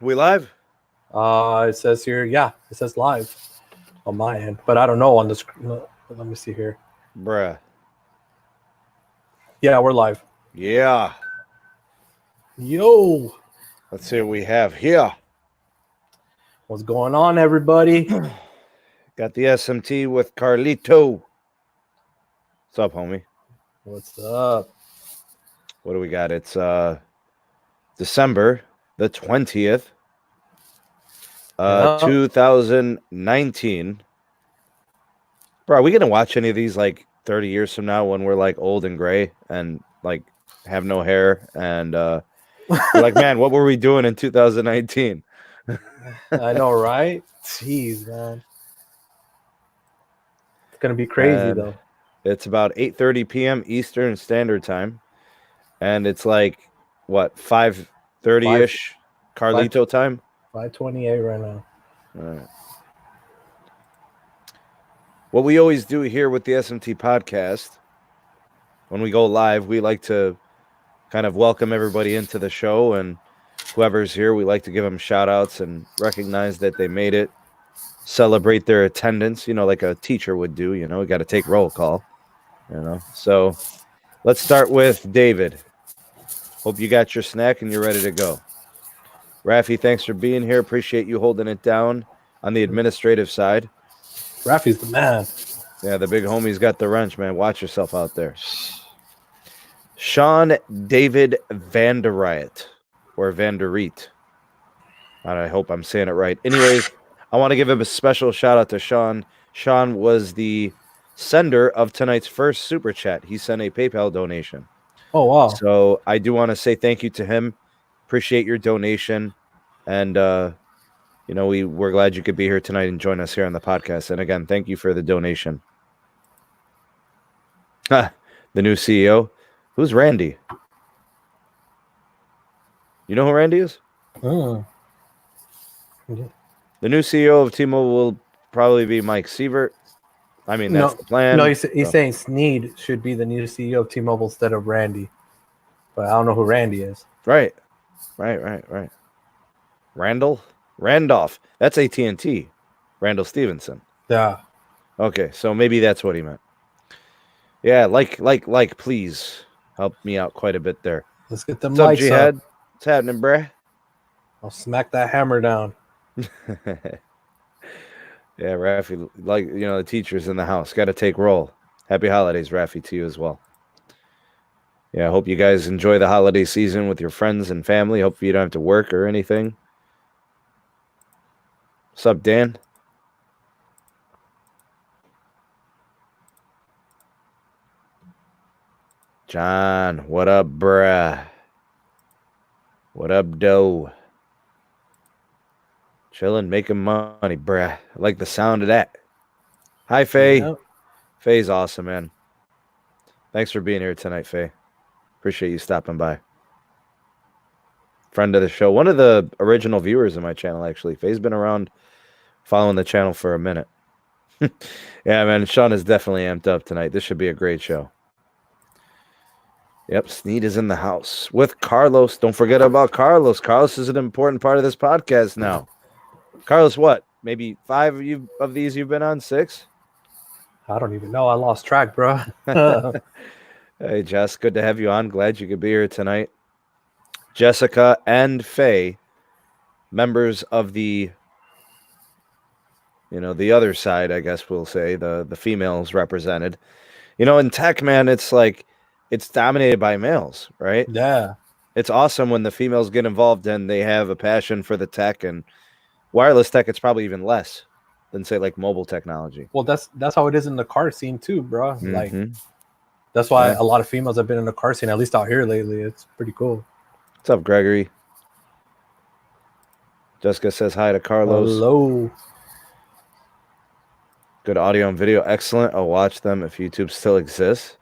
We live? It says here, yeah, it says live on my end, but I don't know on the screen. Let me see here. Bruh. Yeah, we're live. Yeah. Yo, Let's see what we have here. what's going on, everybody? Got the SMT with Carlito. What's up, homie? What's up? What do we got? It's December the 20th, 2019. Bro, are we going to watch any of these like 30 years from now when we're like old and gray and like have no hair and we're like, man, what were we doing in 2019? I know, right? Jeez, man. It's going to be crazy, though. It's about 8:30 p.m. Eastern Standard Time. And it's like, what, 5:30-ish Carlito time? 5:28 right now. All right. What we always do here with the SMT Podcast, when we go live, we like to kind of welcome everybody into the show. And whoever's here, we like to give them shout-outs and recognize that they made it, celebrate their attendance, like a teacher would do. We got to take roll call, So let's start with David. Hope you got your snack and you're ready to go. Rafi, thanks for being here. Appreciate you holding it down on the administrative side. Rafi's the man. Yeah, the big homie's got the wrench, man. Watch yourself out there. Sean David Vanderriet or Vanderriet. I hope I'm saying it right. Anyways, I want to give him a special shout out to Sean. Sean was the sender of tonight's first super chat. He sent a PayPal donation. Oh, wow. So I do want to say thank you to him. Appreciate your donation. And, we're glad you could be here tonight and join us here on the podcast. And again, thank you for the donation. The new CEO. Who's Randy? You know who Randy is? Yeah. The new CEO of T-Mobile will probably be Mike Sievert. I mean, that's the plan. No, he's saying Sneed should be the new CEO of T-Mobile instead of Randy. But I don't know who Randy is. Right. Randolph. That's AT&T. Randall Stevenson. Yeah. Okay, so maybe that's what he meant. Yeah, please help me out quite a bit there. Let's get them What's up, lights Jihad? up. What's happening, bruh? I'll smack that hammer down. Yeah, Rafi, the teachers in the house. Got to take roll. Happy holidays, Rafi, to you as well. Yeah, I hope you guys enjoy the holiday season with your friends and family. Hopefully you don't have to work or anything. What's up, Dan? John, what up, bruh? What up, doe? Chilling, making money, bruh. I like the sound of that. Hi, Faye. Yep. Faye's awesome, man. Thanks for being here tonight, Faye. Appreciate you stopping by. Friend of the show. One of the original viewers of my channel, actually. Faye's been around following the channel for a minute. Yeah, man. Sean is definitely amped up tonight. This should be a great show. Yep, Sneed is in the house with Carlos. Don't forget about Carlos. Carlos is an important part of this podcast now. Carlos, what? Maybe 5 of these you've been on? 6? I don't even know. I lost track, bro. Hey, Jess, good to have you on. Glad you could be here tonight. Jessica and Faye, members of the, the other side, I guess we'll say, the females represented. In tech, man, it's like, it's dominated by males, right? Yeah. It's awesome when the females get involved and they have a passion for the tech, and wireless tech, it's probably even less than, say, like mobile technology. Well, that's how it is in the car scene too, bro. Mm-hmm. Like, that's why a lot of females have been in the car scene, at least out here lately. It's pretty cool. What's up, Gregory? Jessica says hi to Carlos. Hello. Good audio and video. Excellent. I'll watch them if YouTube still exists.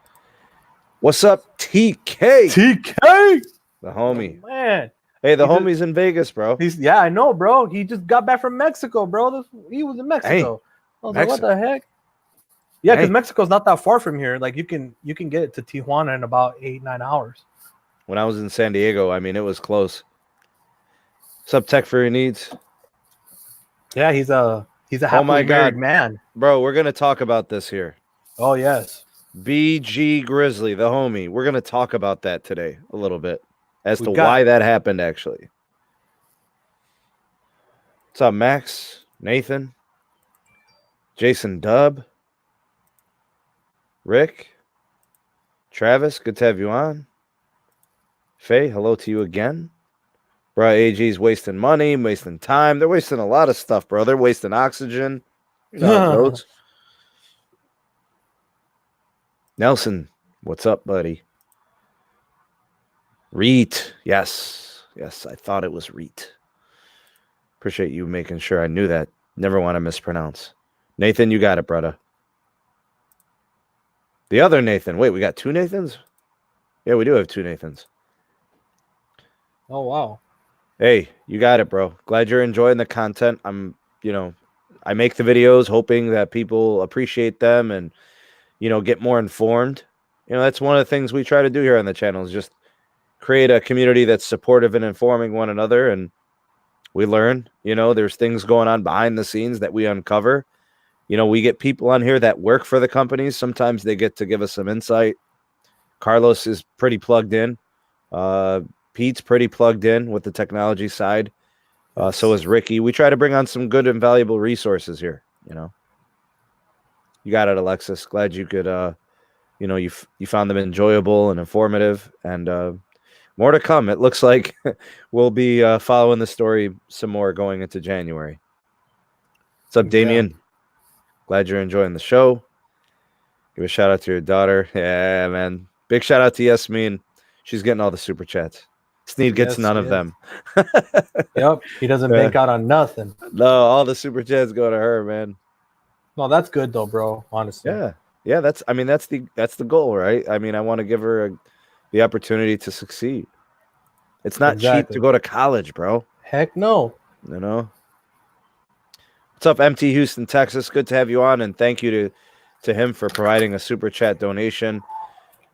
What's up, TK? TK! The homie. Oh, man. Hey, the homie's in Vegas, bro. Yeah, I know, bro. He just got back from Mexico, bro. He was in Mexico. Hey, I was like, what the heck? Yeah, because Mexico's not that far from here. Like, you can get to Tijuana in about 8-9 hours. When I was in San Diego, I mean, it was close. What's up, Tech for your needs? Yeah, he's a happily married man. Bro, we're going to talk about this here. Oh, yes. BG Grizzly, the homie. We're going to talk about that today a little bit as to why that happened, actually. What's up, Max? Nathan? Jason Dub? Rick? Travis, good to have you on. Faye, hello to you again. Bro, AG's wasting money, wasting time. They're wasting a lot of stuff, bro. They're wasting oxygen. You know how it goes. Nelson, what's up, buddy? Reet, yes. Yes, I thought it was Reet. Appreciate you making sure I knew that. Never want to mispronounce. Nathan, you got it, brother. The other Nathan. Wait, we got two Nathans? Yeah, we do have two Nathans. Oh, wow. Hey, you got it, bro. Glad you're enjoying the content. I make the videos hoping that people appreciate them and, get more informed. That's one of the things we try to do here on the channel is just create a community that's supportive and informing one another. And we learn, there's things going on behind the scenes that we uncover. We get people on here that work for the companies. Sometimes they get to give us some insight. Carlos is pretty plugged in. Pete's pretty plugged in with the technology side. So is Ricky. We try to bring on some good and valuable resources here. You got it, Alexis. Glad you could, you found them enjoyable and informative. And more to come. It looks like we'll be following the story some more going into January. What's up, Damien? Yeah. Glad you're enjoying the show. Give a shout out to your daughter. Yeah, man. Big shout out to Yasmin. She's getting all the super chats. Sneed gets none of them. Yep. He doesn't bank out on nothing. No, all the super chats go to her, man. No, that's good though, bro. Honestly. Yeah. Yeah, that's the goal, right? I want to give her the opportunity to succeed. It's not cheap to go to college, bro. Heck no. What's up, MT Houston, Texas? Good to have you on, and thank you to him for providing a super chat donation.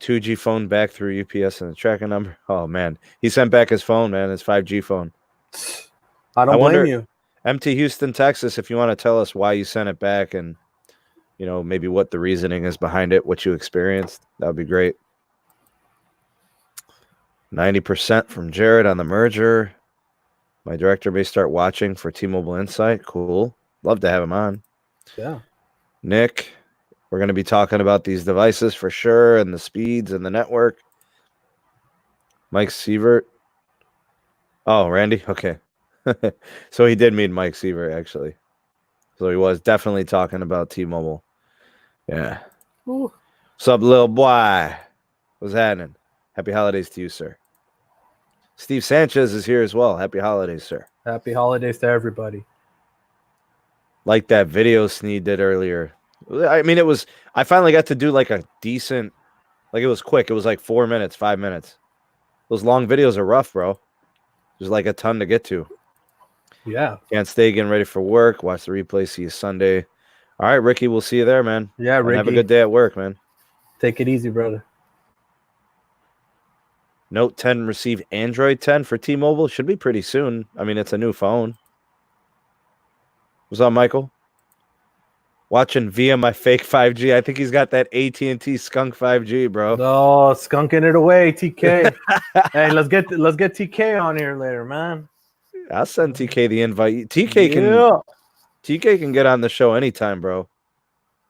2G phone back through UPS and the tracking number. Oh, man. He sent back his phone, man, his 5G phone. I don't blame you. MT Houston, Texas, if you want to tell us why you sent it back and, maybe what the reasoning is behind it, what you experienced, that would be great. 90% from Jared on the merger. My director may start watching for T-Mobile Insight. Cool. Love to have him on. Yeah. Nick. We're going to be talking about these devices for sure and the speeds and the network. Mike Sievert. Oh, Randy? Okay. So he did mean Mike Sievert, actually. So he was definitely talking about T-Mobile. Yeah. Ooh. What's up, little boy? What's happening? Happy holidays to you, sir. Steve Sanchez is here as well. Happy holidays, sir. Happy holidays to everybody. Like that video Sneed did earlier. I finally got to do like a decent, it was quick. It was like 4 minutes, 5 minutes. Those long videos are rough, bro. There's like a ton to get to. Yeah. Can't stay getting ready for work. Watch the replay. See you Sunday. All right, Ricky, we'll see you there, man. Yeah, Ricky. Have a good day at work, man. Take it easy, brother. Note 10 receive Android 10 for T-Mobile. Should be pretty soon. It's a new phone. What's up, Michael? Watching via my fake 5G. I think he's got that AT&T skunk 5G, bro. No, skunking it away, TK. Hey, let's get TK on here later, man. I'll send TK the invite. TK can get on the show anytime, bro.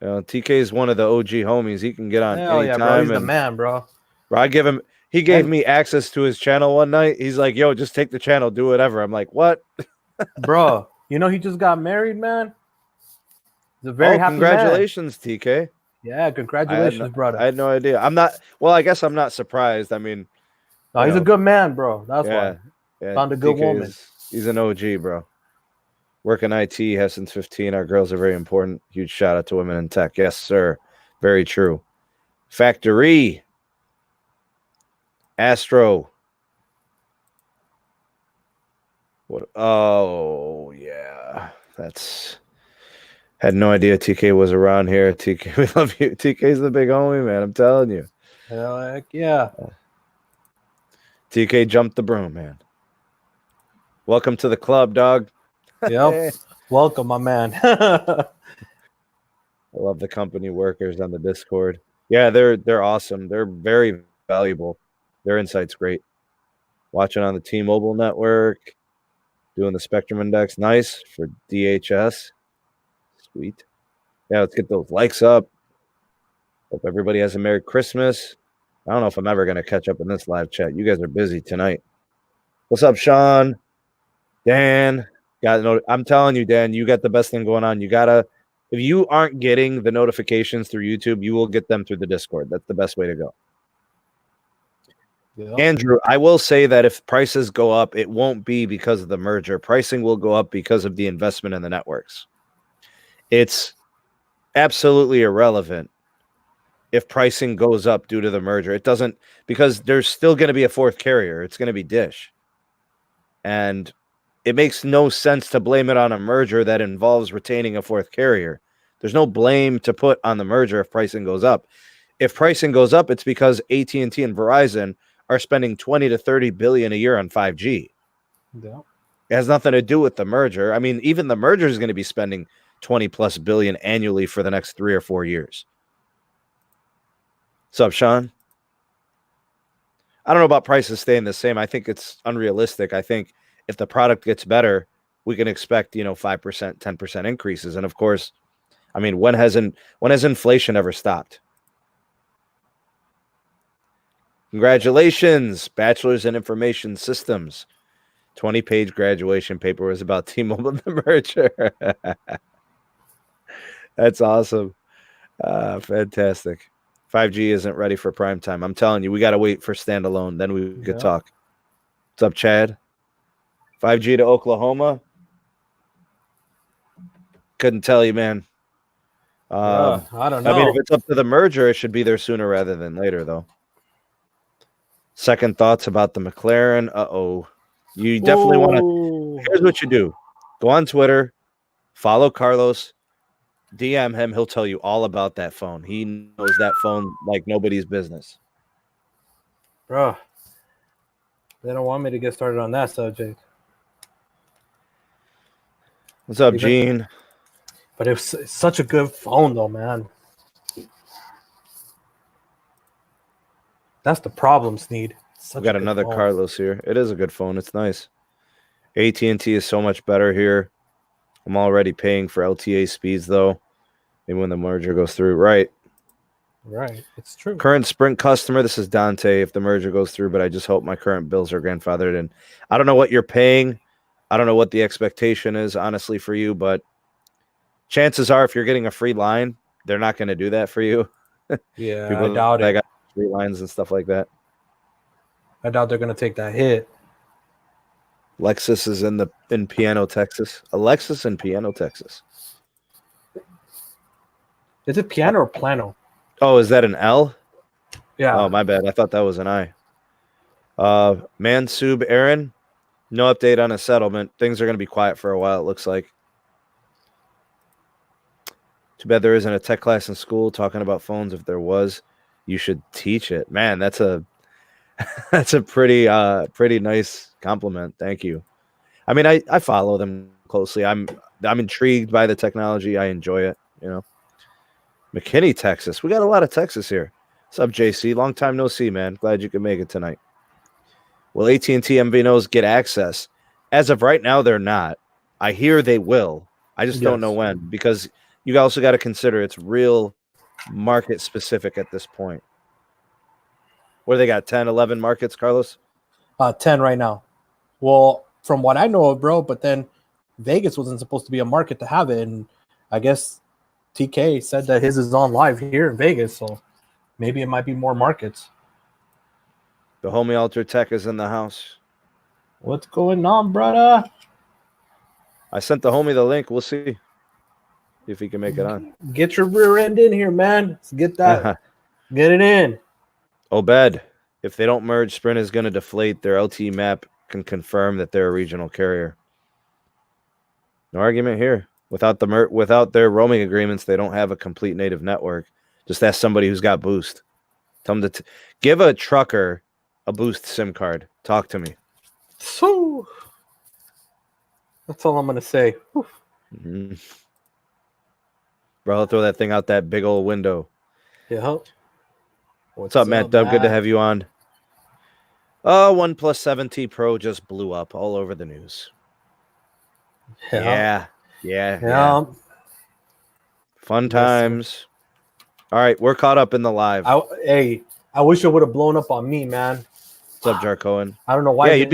TK is one of the OG homies. He can get on anytime. Yeah, bro. He's the man, bro. Bro, he gave me access to his channel one night. He's like, yo, just take the channel, do whatever. I'm like, what? Bro, he just got married, man. He's a very happy congratulations, man. TK. Yeah, congratulations, brother. I had no idea. I guess I'm not surprised. No, he's a good man, bro. That's why. Yeah, found a good woman. He's an OG, bro. Working IT, have since 15. Our girls are very important. Huge shout out to women in tech. Yes, sir. Very true. Factory. Astro. What? Oh, yeah. Had no idea TK was around here. TK, we love you. TK's the big homie, man. I'm telling you. Heck yeah. TK jumped the broom, man. Welcome to the club, dog. Yep. Welcome, my man. I love the company workers on the Discord. Yeah, they're awesome. They're very valuable. Their insight's great. Watching on the T-Mobile network, doing the Spectrum Index. Nice for DHS. Sweet. Yeah, let's get those likes up. Hope everybody has a Merry Christmas. I don't know if I'm ever going to catch up in this live chat. You guys are busy tonight. What's up, Sean? Dan? I'm telling you, Dan, you got the best thing going on. You got to, if you aren't getting the notifications through YouTube, you will get them through the Discord. That's the best way to go. Yep. Andrew, I will say that if prices go up, it won't be because of the merger. Pricing will go up because of the investment in the networks. It's absolutely irrelevant if pricing goes up due to the merger. It doesn't, because there's still going to be a fourth carrier. It's going to be Dish. And it makes no sense to blame it on a merger that involves retaining a fourth carrier. There's no blame to put on the merger if pricing goes up. If pricing goes up, it's because AT&T and Verizon are spending 20 to 30 billion a year on 5G. Yeah. It has nothing to do with the merger. I mean, even the merger is going to be spending 20 plus billion annually for the next 3 or 4 years. What's up, Sean? I don't know about prices staying the same. I think it's unrealistic. I think if the product gets better, we can expect, 5%, 10% increases. And of course, I mean, when has inflation ever stopped? Congratulations, Bachelor's in Information Systems. 20-page graduation paper was about T-Mobile and the merger. That's awesome. Fantastic. 5G isn't ready for prime time. I'm telling you, we got to wait for standalone. Then we could talk. What's up, Chad? 5G to Oklahoma? Couldn't tell you, man. I don't know. I mean, if it's up to the merger, it should be there sooner rather than later, though. Second thoughts about the McLaren. Uh-oh. You definitely want to. Here's what you do. Go on Twitter. Follow Carlos. DM him. He'll tell you all about that phone. He knows that phone like nobody's business. Bro, they don't want me to get started on that subject. What's up, Gene? But it's such a good phone, though, man. That's the problem, Sneed. We got another phone. Carlos here. It is a good phone. It's nice. AT&T is so much better here. I'm already paying for LTA speeds, though. Maybe when the merger goes through. Right. It's true. Current Sprint customer. This is Dante if the merger goes through, but I just hope my current bills are grandfathered. And I don't know what you're paying. I don't know what the expectation is, honestly, for you. But chances are if you're getting a free line, they're not going to do that for you. Yeah, I doubt it. Got free lines and stuff like that. I doubt they're going to take that hit. Lexus is in Piano, Texas. Alexis in Piano, Texas. Is it piano or plano? Oh, is that an L? Yeah. Oh, my bad. I thought that was an I. Mansub Aaron, no update on a settlement. Things are going to be quiet for a while, it looks like. Too bad there isn't a tech class in school talking about phones. If there was, you should teach it. Man, that's a pretty nice compliment. Thank you. I mean, I follow them closely. I'm intrigued by the technology. I enjoy it, McKinney, Texas. We got a lot of Texas here. What's up, JC? Long time no see, man. Glad you could make it tonight. Will AT&T MVNOs get access? As of right now, they're not. I hear they will. I just don't know when, because you also got to consider it's real market specific at this point. What do they got? 10, 11 markets, Carlos? 10 right now. Well, from what I know of, bro, but then Vegas wasn't supposed to be a market to have it. And I guess TK said that his is on live here in Vegas. So maybe it might be more markets. The homie Alter Tech is in the house. What's going on, brother? I sent the homie the link. We'll see if he can make it on. Get your rear end in here, man. Let's get that. Get it in. Obed, if they don't merge, Sprint is going to deflate. Their LTE map can confirm that they're a regional carrier. No argument here. Without their roaming agreements, they don't have a complete native network. Just ask somebody who's got Boost. Tell them to give a trucker a Boost SIM card. Talk to me. So That's all I'm gonna say. Mm-hmm. Bro, I'll throw that thing out that big old window. Yeah. What's up, Matt Dub? Good to have you on. OnePlus 7T Pro just blew up all over the news. Yeah. Fun times. All right, we're caught up in the live. I wish it would have blown up on me, man. What's up, Jarcoan? I don't know why. Yeah, you'd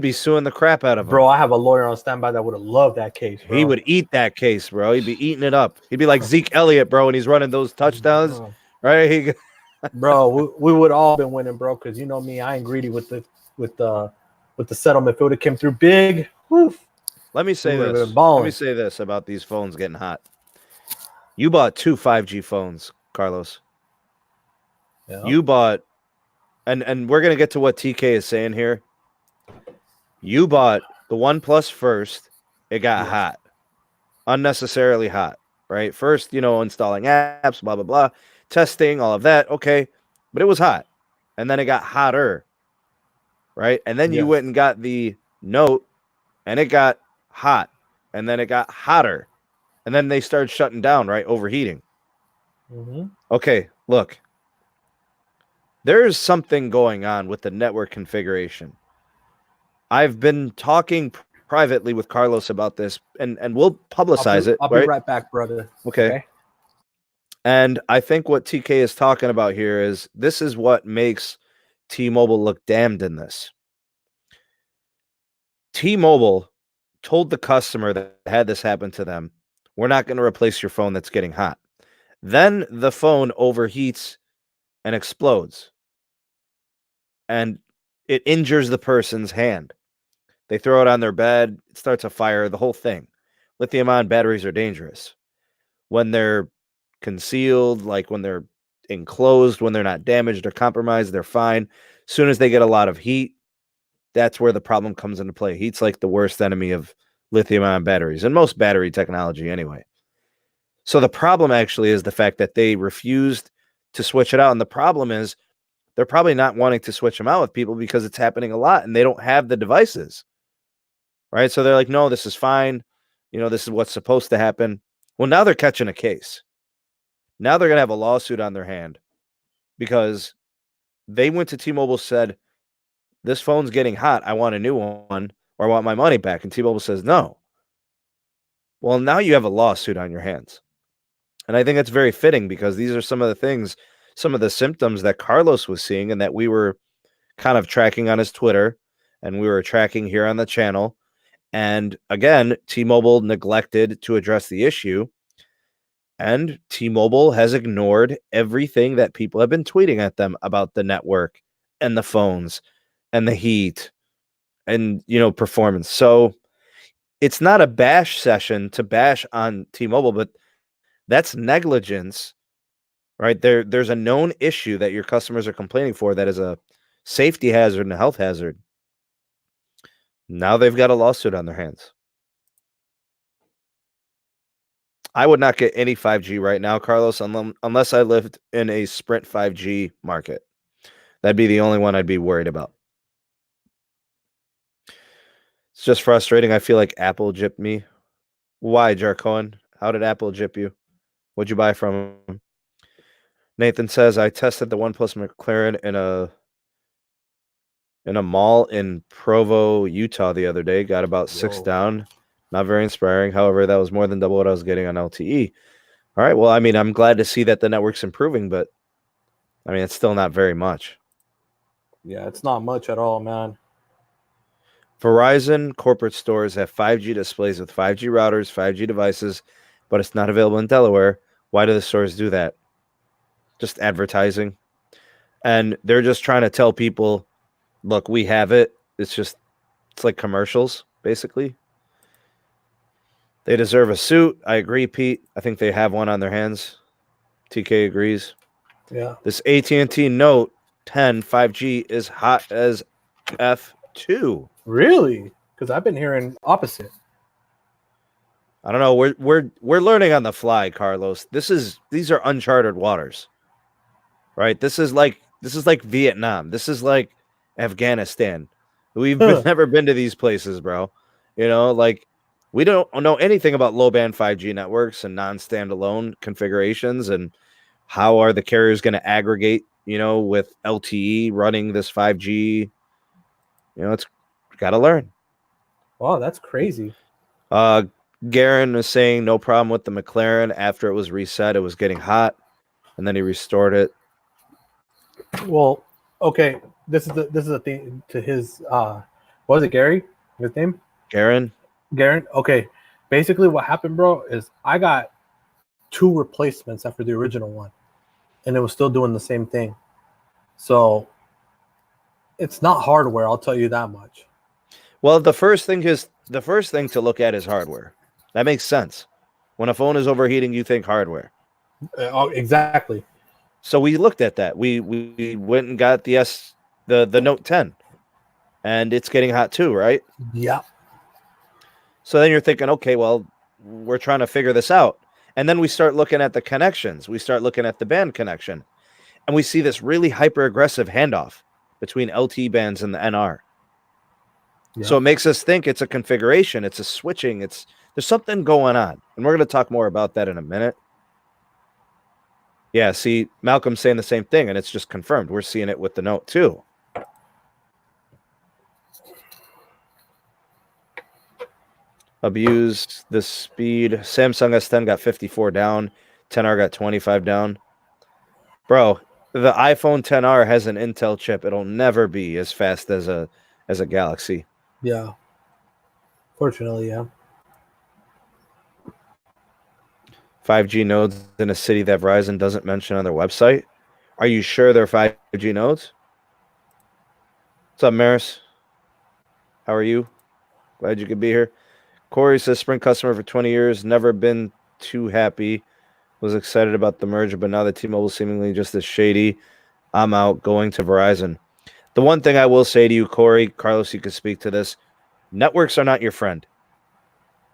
be suing the crap out of him. Bro, I have a lawyer on standby that would have loved that case, bro. He would eat that case, bro. He'd be eating it up. He'd be like Zeke Elliott, bro, when he's running those touchdowns, right? Bro, we would all been winning, bro, because you know me, I ain't greedy with the settlement. If it would have came through big, Let me say this about these phones getting hot. You bought 2 5G phones, Carlos. Yeah. You bought, and we're gonna get to what TK is saying here. You bought the OnePlus first. It got hot, unnecessarily hot, right? First, installing apps, blah blah blah, testing, all of that. Okay, but it was hot, and then it got hotter, right? And then you went and got the Note, and it got hot, and then it got hotter, and then they started shutting down, right? Overheating. Mm-hmm. Okay, look. There's something going on with the network configuration. I've been talking privately with Carlos about this, and we'll publicize it. I'll be right back, brother. Okay. And I think what TK is talking about here is this is what makes T-Mobile look damned in this. T-Mobile told the customer that had this happen to them, we're not going to replace your phone that's getting hot. Then the phone overheats and explodes. And it injures the person's hand. They throw it on their bed. It starts a fire, the whole thing. Lithium-ion batteries are dangerous. When they're concealed, like when they're enclosed, when they're not damaged or compromised, they're fine. As soon as they get a lot of heat, that's where the problem comes into play. Heat's like the worst enemy of lithium-ion batteries and most battery technology anyway. So the problem actually is the fact that they refused to switch it out. And the problem is they're probably not wanting to switch them out with people because it's happening a lot and they don't have the devices, right? So they're like, no, this is fine. This is what's supposed to happen. Well, now they're catching a case. Now they're going to have a lawsuit on their hand because they went to T-Mobile, said, this phone's getting hot. I want a new one or I want my money back. And T-Mobile says, no. Well, now you have a lawsuit on your hands. And I think that's very fitting because these are some of the things, some of the symptoms that Carlos was seeing and that we were kind of tracking on his Twitter and we were tracking here on the channel. And again, T-Mobile neglected to address the issue. And T-Mobile has ignored everything that people have been tweeting at them about the network and the phones and the heat and, performance. So it's not a bash session to bash on T-Mobile, but that's negligence, right? There's a known issue that your customers are complaining for that is a safety hazard and a health hazard. Now they've got a lawsuit on their hands. I would not get any 5G right now, Carlos, unless I lived in a Sprint 5G market. That'd be the only one I'd be worried about. It's just frustrating. I feel like Apple gypped me. Why, Jarcoan? How did Apple gyp you? What'd you buy from them? Nathan says, I tested the OnePlus McLaren in a mall in Provo, Utah the other day. Got about 6 down. Not very inspiring. However, that was more than double what I was getting on LTE. All right. Well, I'm glad to see that the network's improving, but it's still not very much. Yeah, it's not much at all, man. Verizon corporate stores have 5G displays with 5G routers, 5G devices, but it's not available in Delaware. Why do the stores do that? Just advertising. And they're just trying to tell people, look, we have it. It's like commercials, basically. They deserve a suit. I agree, Pete. I think they have one on their hands. TK agrees. Yeah. This AT&T Note 10 5G is hot as F2. Really? Because I've been hearing opposite. I don't know. We're learning on the fly, Carlos. These are uncharted waters. Right? This is like Vietnam. This is like Afghanistan. We've never been to these places, bro. You know, like we don't know anything about low band 5G networks and non-standalone configurations and how are the carriers going to aggregate, you know, with LTE running this 5G. You know, it's got to learn. Wow, that's crazy. Garen is saying no problem with the McLaren. After it was reset, it was getting hot, and then he restored it. Well, okay. This is a thing to his. What was it, Gary? His name? Garen. Okay. Basically, what happened, bro, is I got 2 replacements after the original one, and it was still doing the same thing. So it's not hardware. I'll tell you that much. Well, the first thing to look at is hardware. That makes sense. When a phone is overheating, you think hardware. Exactly. So we looked at that. We went and got the Note 10, and it's getting hot too, right? Yeah. So then you're thinking, okay, well, we're trying to figure this out, and then we start looking at the connections. We start looking at the band connection, and we see this really hyper aggressive handoff between LTE bands and the NR. Yeah. So it makes us think it's a configuration, it's a switching, there's something going on, and we're going to talk more about that in a minute. Yeah, see, Malcolm's saying the same thing, and it's just confirmed. We're seeing it with the Note 2. Abused the speed. Samsung S10 got 54 down. 10R got 25 down. Bro, the iPhone 10R has an Intel chip. It'll never be as fast as a Galaxy. Yeah. Fortunately, yeah. 5G nodes in a city that Verizon doesn't mention on their website. Are you sure they're 5G nodes? What's up, Maris? How are you? Glad you could be here. Corey says, Sprint customer for 20 years, never been too happy. Was excited about the merger, but now that T-Mobile seemingly just as shady, I'm out going to Verizon. The one thing I will say to you, Corey, Carlos, you can speak to this. Networks are not your friend.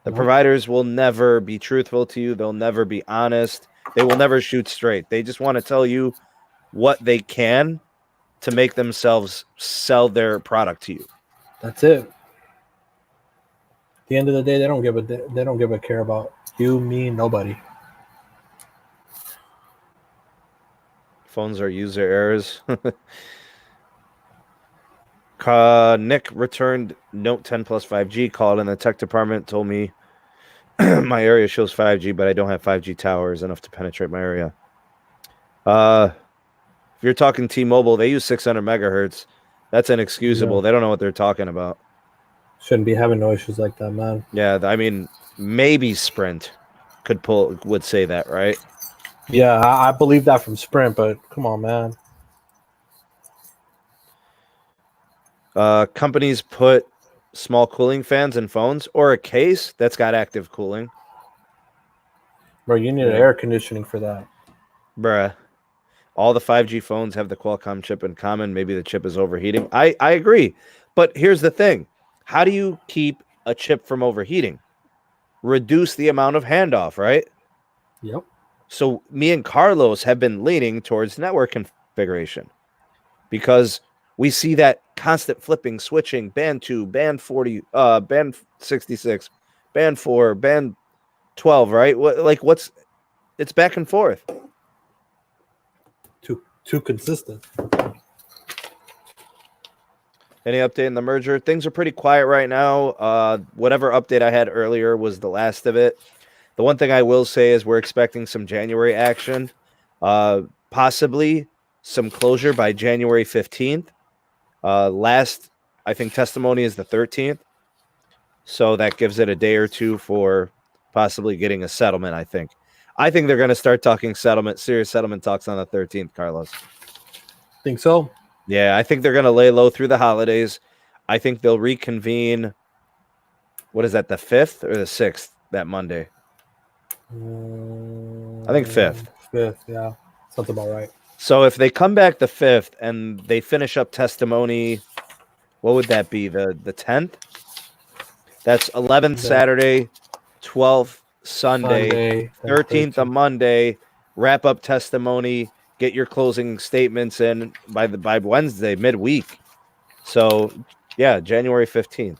The providers will never be truthful to you. They'll never be honest. They will never shoot straight. They just want to tell you what they can to make themselves sell their product to you. That's it. At the end of the day, they don't give a care about you, me, nobody. Phones are user errors. Nick returned Note 10 Plus 5G, called in the tech department, told me my area shows 5G, but I don't have 5G towers enough to penetrate my area. If you're talking T-Mobile, they use 600 megahertz. That's inexcusable. Yeah. They don't know what they're talking about. Shouldn't be having no issues like that, man. Yeah, I mean, maybe Sprint would say that, right? Yeah, I believe that from Sprint, but come on, man. Companies put small cooling fans in phones or a case that's got active cooling. Bro, you need air conditioning for that. Bruh. All the 5G phones have the Qualcomm chip in common. Maybe the chip is overheating. I agree. But here's the thing. How do you keep a chip from overheating? Reduce the amount of handoff, right? Yep. So me and Carlos have been leaning towards network configuration because we see that constant flipping, switching, band 2, band 40, band 66, band 4, band 12, right? It's back and forth. Too consistent. Any update in the merger? Things are pretty quiet right now. Whatever update I had earlier was the last of it. The one thing I will say is we're expecting some January action, possibly some closure by January 15th. Last, I think, testimony is the 13th. So that gives it a day or two for possibly getting a settlement, I think. I think they're going to start talking serious settlement talks on the 13th, Carlos. Think so? Yeah, I think they're going to lay low through the holidays. I think they'll reconvene. What is that, the 5th or the 6th, that Monday? I think 5th. 5th, yeah. Sounds about right. So if they come back the 5th and they finish up testimony, what would that be? The 10th? That's 11th Saturday, 12th Sunday, 13th a Monday, wrap up testimony, get your closing statements in by Wednesday, midweek. So, yeah, January 15th.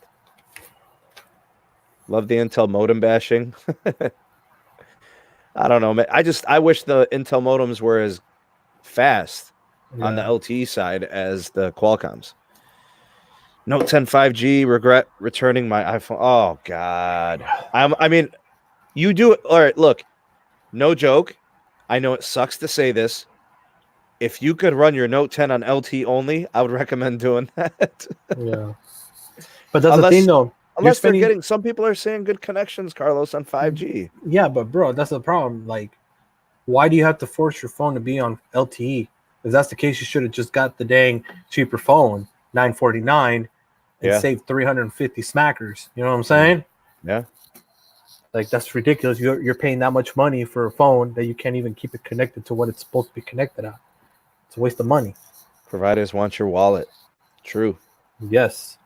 Love the Intel modem bashing. I don't know, man. I wish the Intel modems were as fast on the Yeah. LTE side as the Qualcomm's. Note 10 5G, regret returning my iPhone. Oh God. I mean, you do it. All right, look, no joke. I know it sucks to say this. If you could run your Note 10 on LTE only, I would recommend doing that. Yeah. But that's the thing, though. Unless they're getting, some people are saying good connections, Carlos, on 5G. Yeah, but bro, that's the problem. Like, why do you have to force your phone to be on LTE? If that's the case, you should have just got the dang cheaper phone, $949, and saved 350 smackers. You know what I'm saying? Yeah. Like, that's ridiculous. You're paying that much money for a phone that you can't even keep it connected to what it's supposed to be connected at. It's a waste of money. Providers want your wallet. True. Yes.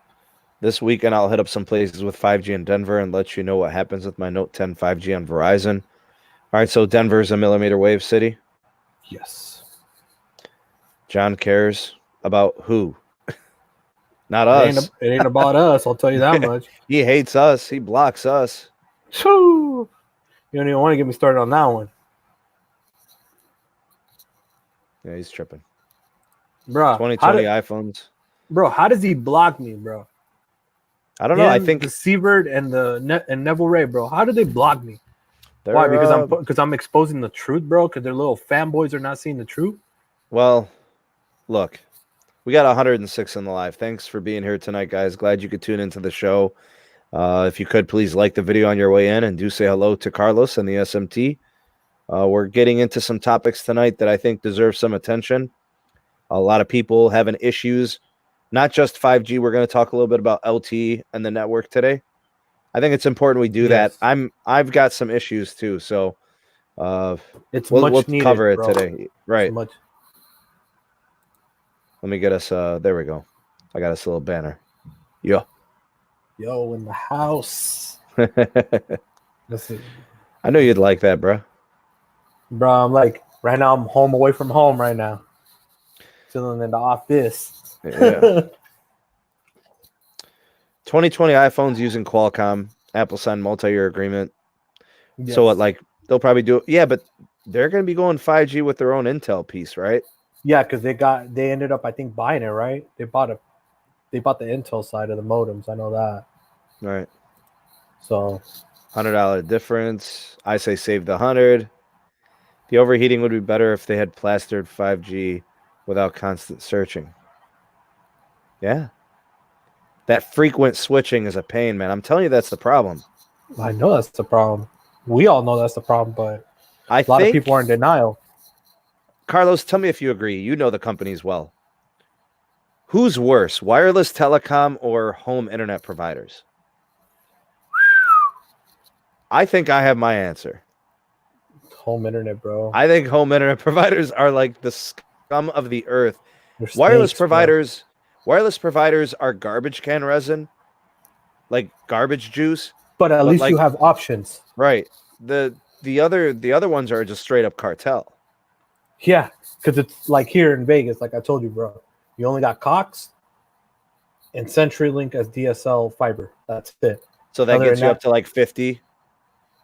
This weekend, I'll hit up some places with 5G in Denver and let you know what happens with my Note 10 5G on Verizon. All right, so Denver's a millimeter wave city. Yes. John cares about who? Not us. It ain't about us, I'll tell you that much. He hates us. He blocks us. You don't even want to get me started on that one. Yeah, he's tripping. Bro, 2020 iPhones. Bro, how does he block me, bro? I don't know. I think the Seabird and and Neville Ray, bro. How do they block me? Why? Because I'm exposing the truth, bro. Because their little fanboys are not seeing the truth. Well, look, we got 106 in the live. Thanks for being here tonight, guys. Glad you could tune into the show. If you could, please like the video on your way in and do say hello to Carlos and the SMT. We're getting into some topics tonight that I think deserve some attention. A lot of people having issues. Not just 5G. We're going to talk a little bit about LTE and the network today. I think it's important we do that. I've got some issues too, so we'll needed, cover it bro. Today. Right. Let me get us. There we go. I got us a little banner. Yo in the house. I know you'd like that, bro. Bro, I'm like right now. I'm home away from home right now, chilling in the office. Yeah. 2020 iPhones using Qualcomm. Apple signed multi-year agreement. Yes. So what? Like they'll probably do it. Yeah, but they're going to be going 5G with their own Intel piece, right? Yeah, because they ended up, I think, buying it, right? They bought the Intel side of the modems. I know that. Right. So $100 difference. I say save the 100. The overheating would be better if they had plastered 5G without constant searching. Yeah. That frequent switching is a pain, man. I'm telling you, that's the problem. I know that's the problem. We all know that's the problem, but a lot of people are in denial. Carlos, tell me if you agree. You know the companies well. Who's worse, wireless telecom or home internet providers? I think I have my answer. Home internet, bro. I think home internet providers are like the scum of the earth. Wireless providers are garbage can resin, like garbage juice. But at least you have options. Right. The other ones are just straight up cartel. Yeah, because it's like here in Vegas, like I told you, bro. You only got Cox and CenturyLink as DSL fiber. That's it. So that gets you up to like 50.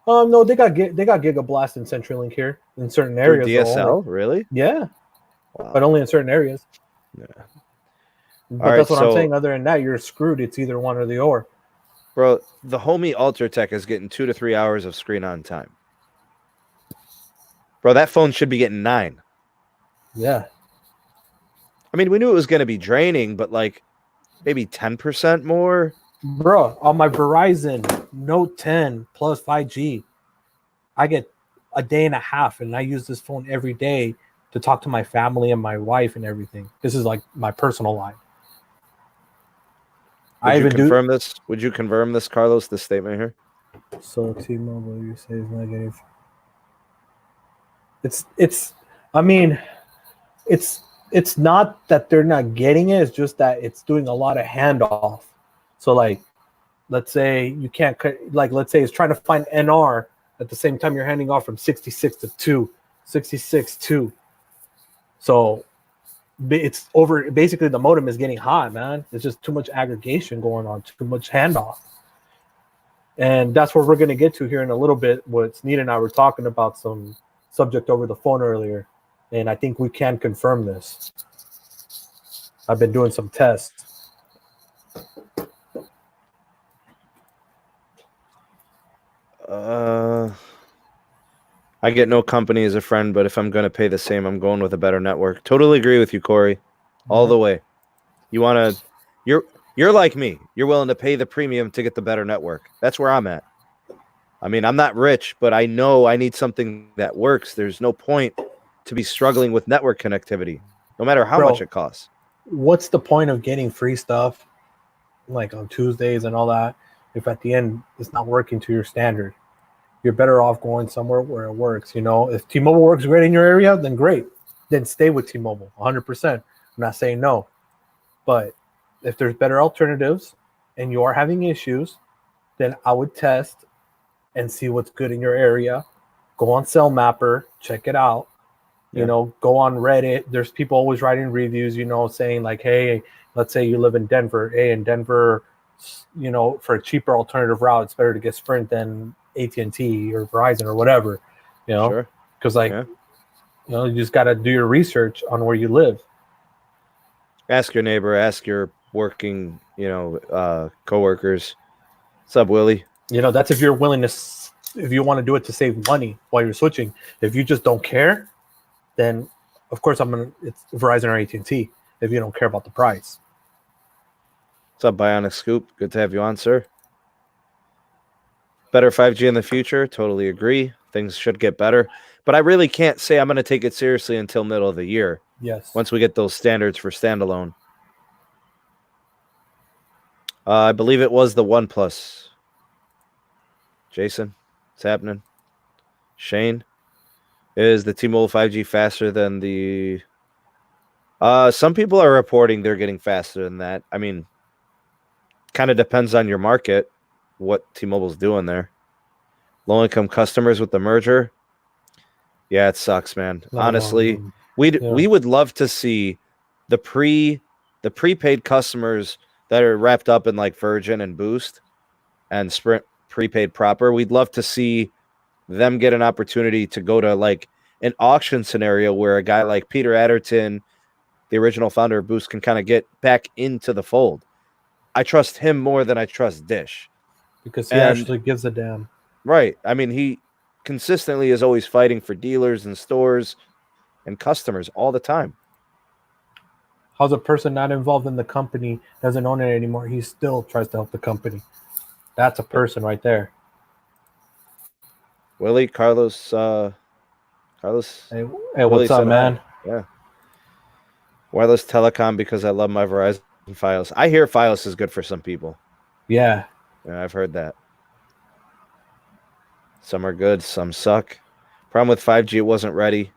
No, they got Gigablast and CenturyLink here in certain areas. DSL, really? Yeah, wow. But only in certain areas. Yeah. But that's what I'm saying. Other than that, you're screwed. It's either one or the or. Bro, the homie Ultratech is getting 2 to 3 hours of screen on time. Bro, that phone should be getting 9. Yeah. I mean, we knew it was going to be draining, but like maybe 10% more. Bro, on my Verizon Note 10 plus 5G, I get a day and a half, and I use this phone every day to talk to my family and my wife and everything. This is like my personal line. Would you confirm this, Carlos, this statement here? So T-Mobile, you say is not getting. I mean, it's not that they're not getting it. It's just that it's doing a lot of handoff. So like, let's say you can't let's say it's trying to find NR at the same time you're handing off from 66 to 2, 66 2. So it's over. Basically, the modem is getting hot, man. There's just too much aggregation going on, too much handoff. And that's where we're going to get to here in a little bit. What Sneed and I were talking about some subject over the phone earlier, and I think we can confirm this. I've been doing some tests. I get no company as a friend, but if I'm going to pay the same, I'm going with a better network. Totally agree with you, Corey. All the way. You want to, you're like me. You're willing to pay the premium to get the better network. That's where I'm at. I mean, I'm not rich, but I know I need something that works. There's no point to be struggling with network connectivity, no matter how much it costs. What's the point of getting free stuff like on Tuesdays and all that if at the end it's not working to your standard? You're better off going somewhere where it works. You know, if T-Mobile works great in your area, then great. Then stay with T-Mobile 100%. I'm not saying no. But if there's better alternatives and you are having issues, then I would test and see what's good in your area. Go on Cell Mapper, check it out. You know, go on Reddit. There's people always writing reviews, you know, saying like, hey, let's say you live in Denver. Hey, in Denver, you know, for a cheaper alternative route, it's better to get Sprint than AT&T or Verizon or whatever, you know, because you know, you just got to do your research on where you live. Ask your neighbor, ask your working, you know, coworkers. What's up, Willie? You know, that's if you're willing to, if you want to do it to save money while you're switching. If you just don't care, then of course it's Verizon or AT&T if you don't care about the price. What's up, Bionic Scoop? Good to have you on, sir. Better 5G in the future. Totally agree. Things should get better. But I really can't say I'm going to take it seriously until middle of the year. Yes. Once we get those standards for standalone. I believe it was the OnePlus. Jason, what's happening? Shane, is the T-Mobile 5G faster than the... some people are reporting they're getting faster than that. I mean, kind of depends on your market, what T-Mobile's doing there. Low-income customers with the merger. Yeah, it sucks, man. Honestly, we would love to see the prepaid customers that are wrapped up in like Virgin and Boost and Sprint prepaid proper. We'd love to see them get an opportunity to go to like an auction scenario where a guy like Peter Adderton, the original founder of Boost, can kind of get back into the fold. I trust him more than I trust Dish. Because he actually gives a damn. Right. I mean, he consistently is always fighting for dealers and stores and customers all the time. How's a person not involved in the company, doesn't own it anymore, he still tries to help the company? That's a person right there. Willie, Carlos. Hey, what's up, man? Yeah. Wireless telecom because I love my Verizon Fios. I hear Fios is good for some people. Yeah, I've heard that. Some are good, some suck. Problem with 5G, it wasn't ready.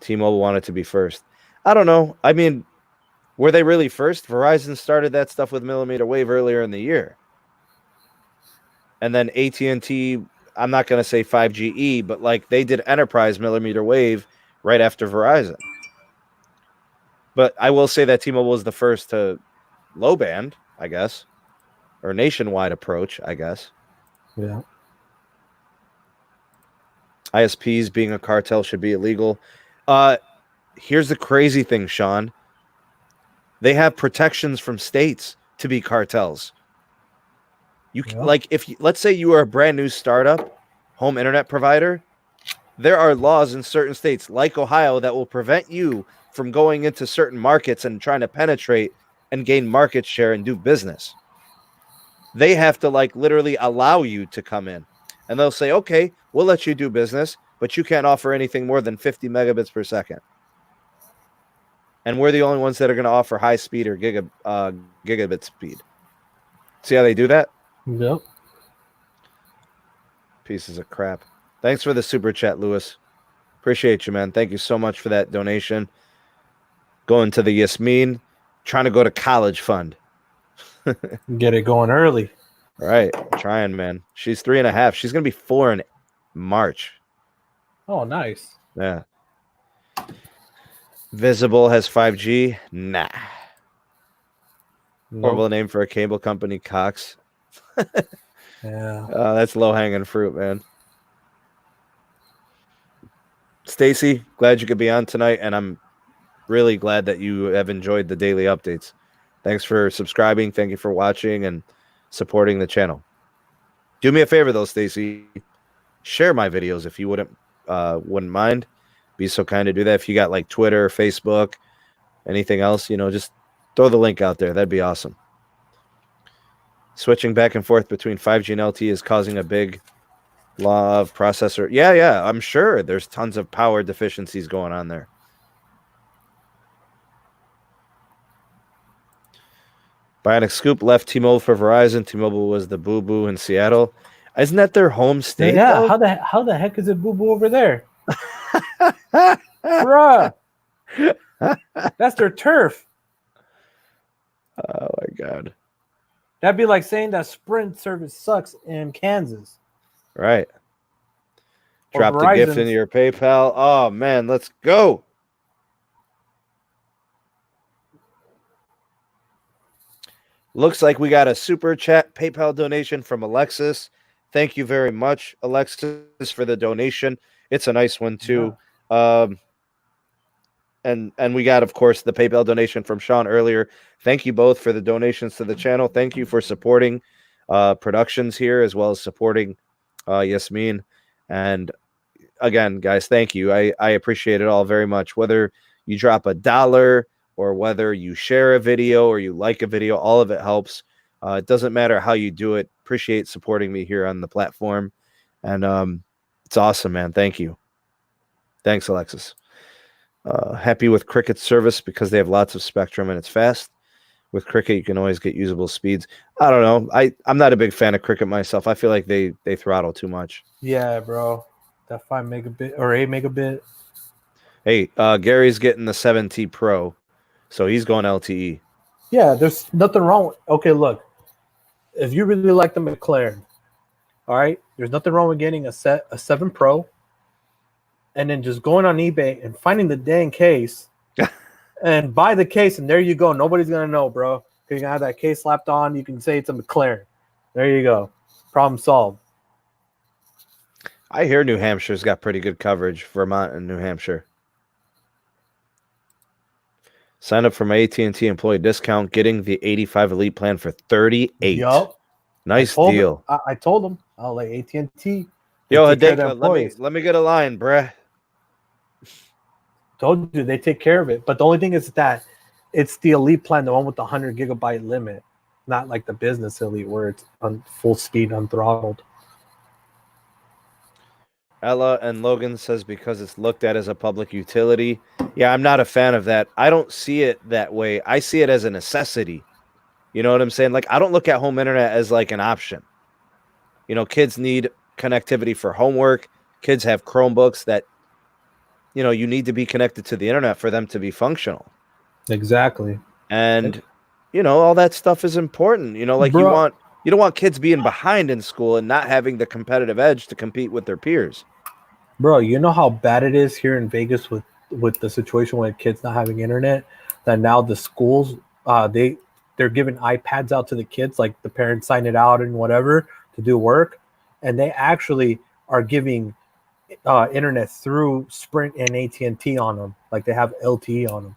T-Mobile wanted to be first. I don't know. I mean, were they really first? Verizon started that stuff with millimeter wave earlier in the year. And then AT&T, I'm not going to say 5GE, but like they did enterprise millimeter wave right after Verizon. But I will say that T-Mobile was the first to low band, I guess, or nationwide approach, I guess. Yeah. ISPs being a cartel should be illegal. Here's the crazy thing, Sean. They have protections from states to be cartels. Like if let's say you are a brand new startup, home internet provider, there are laws in certain states like Ohio that will prevent you from going into certain markets and trying to penetrate and gain market share and do business. They have to like literally allow you to come in. And they'll say, okay, we'll let you do business, but you can't offer anything more than 50 megabits per second. And we're the only ones that are going to offer high speed or gigabit speed. See how they do that? Yep. Pieces of crap. Thanks for the super chat, Lewis. Appreciate you, man. Thank you so much for that donation. Going to the Yasmin, trying to go to college fund. Get it going early. All right. Trying, man. She's 3.5. She's going to be 4 in March. Oh, nice. Yeah. Visible has 5G? Nah. Nope. Horrible name for a cable company, Cox. Yeah. That's low-hanging fruit, man. Stacey, glad you could be on tonight, and I'm really glad that you have enjoyed the daily updates. Thanks for subscribing. Thank you for watching and supporting the channel. Do me a favor, though, Stacey. Share my videos if you wouldn't mind. Be so kind to do that. If you got like Twitter, Facebook, anything else, just throw the link out there. That'd be awesome. Switching back and forth between 5G and LTE is causing a big law of processor. Yeah, I'm sure there's tons of power deficiencies going on there. Bionic Scoop left T-Mobile for Verizon. T-Mobile was the boo-boo in Seattle. Isn't that their home state? Yeah, though? how the heck is it boo-boo over there? Bruh. That's their turf. Oh, my God. That'd be like saying that Sprint service sucks in Kansas. Right. Or Drop the gift into your PayPal. Oh, man, let's go. Looks like we got a super chat PayPal donation from Alexis. Thank you very much, Alexis, for the donation. It's a nice one, too. Yeah. And we got, of course, the PayPal donation from Sean earlier. Thank you both for the donations to the channel. Thank you for supporting productions here as well as supporting Yasmin. And again, guys, thank you. I appreciate it all very much. Whether you drop $1 or whether you share a video or you like a video, all of it helps. It doesn't matter how you do it. Appreciate supporting me here on the platform. And it's awesome, man. Thank you. Thanks, Alexis. Happy with Cricket's service because they have lots of spectrum and it's fast. With Cricket, you can always get usable speeds. I don't know. I'm not a big fan of Cricket myself. I feel like they throttle too much. Yeah, bro. That 5 megabit or 8 megabit. Hey, Gary's getting the 7T Pro, so he's going LTE. Yeah, there's nothing wrong. Okay, look. If you really like the McLaren, all right, there's nothing wrong with getting a 7 Pro and then just going on eBay and finding the dang case and buy the case, and there you go. Nobody's going to know, bro. You're going to have that case slapped on. You can say it's a McLaren. There you go. Problem solved. I hear New Hampshire's got pretty good coverage, Vermont and New Hampshire. Sign up for my AT&T employee discount, getting the 85 Elite plan for $38. Yup. Nice deal. I told them. I'll let AT&T. Yo, Hideka, let me get a line, bruh. Told you they take care of it. But the only thing is that it's the Elite plan, the one with the 100 gigabyte limit, not like the business Elite where it's on full speed, unthrottled. Ella and Logan says because it's looked at as a public utility. Yeah, I'm not a fan of that. I don't see it that way. I see it as a necessity. You know what I'm saying? Like, I don't look at home internet as like an option. Kids need connectivity for homework. Kids have Chromebooks that, you need to be connected to the internet for them to be functional. Exactly. And, all that stuff is important. Like you don't want kids being behind in school and not having the competitive edge to compete with their peers. Bro, you know how bad it is here in Vegas with the situation with kids not having internet, that now the schools, they're giving iPads out to the kids, like the parents sign it out and whatever to do work. And they actually are giving internet through Sprint and AT&T on them. Like they have LTE on them.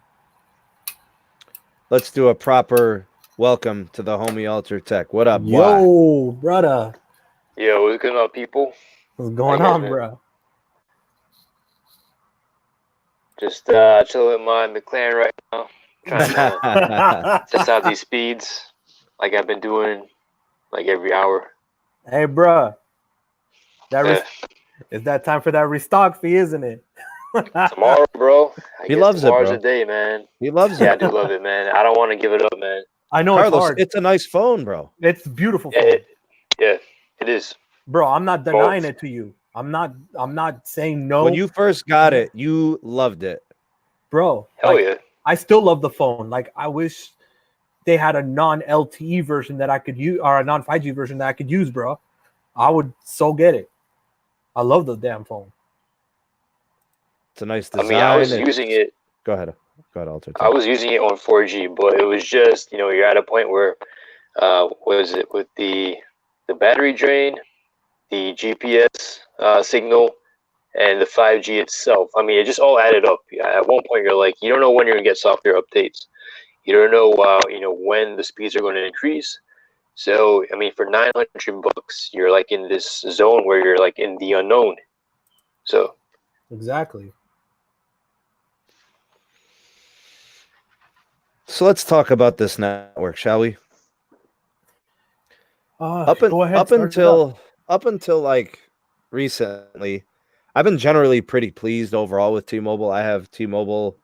Let's do a proper welcome to the homie Alter Tech. What up, boy? Yo, brother. Yo, what's going on, people? What's going on, bro? Just chilling with my McLaren right now. Trying to test out these speeds like I've been doing like every hour. Hey, bro. It's that time for that restock fee, isn't it? Tomorrow, bro. He loves it, bro. Tomorrow's a day, man. He loves it. Yeah, I do love it, man. I don't want to give it up, man. I know, Carlos, it's hard. it's a nice phone, bro. It's beautiful phone. Yeah, it is. Bro, I'm not denying it to you. I'm not saying no. When you first got it, you loved it. Bro. Hell yeah. I still love the phone. Like, I wish they had a non-LTE version that I could use, or a non-5G version that I could use, bro. I would so get it. I love the damn phone. It's a nice design. I mean, I was using it. Go ahead, Alter. I was using it on 4G, but it was just, you're at a point where, what is it, with the the battery drain, the GPS signal, and the 5G itself. I mean, it just all added up. At one point, you're like, you don't know when you're gonna get software updates. You don't know, when the speeds are going to increase. So, I mean, for $900, you're like in this zone where you're like in the unknown. So, Exactly. So let's talk about this network, shall we? Go ahead. Up until like recently, I've been generally pretty pleased overall with T-Mobile. I have T-Mobile.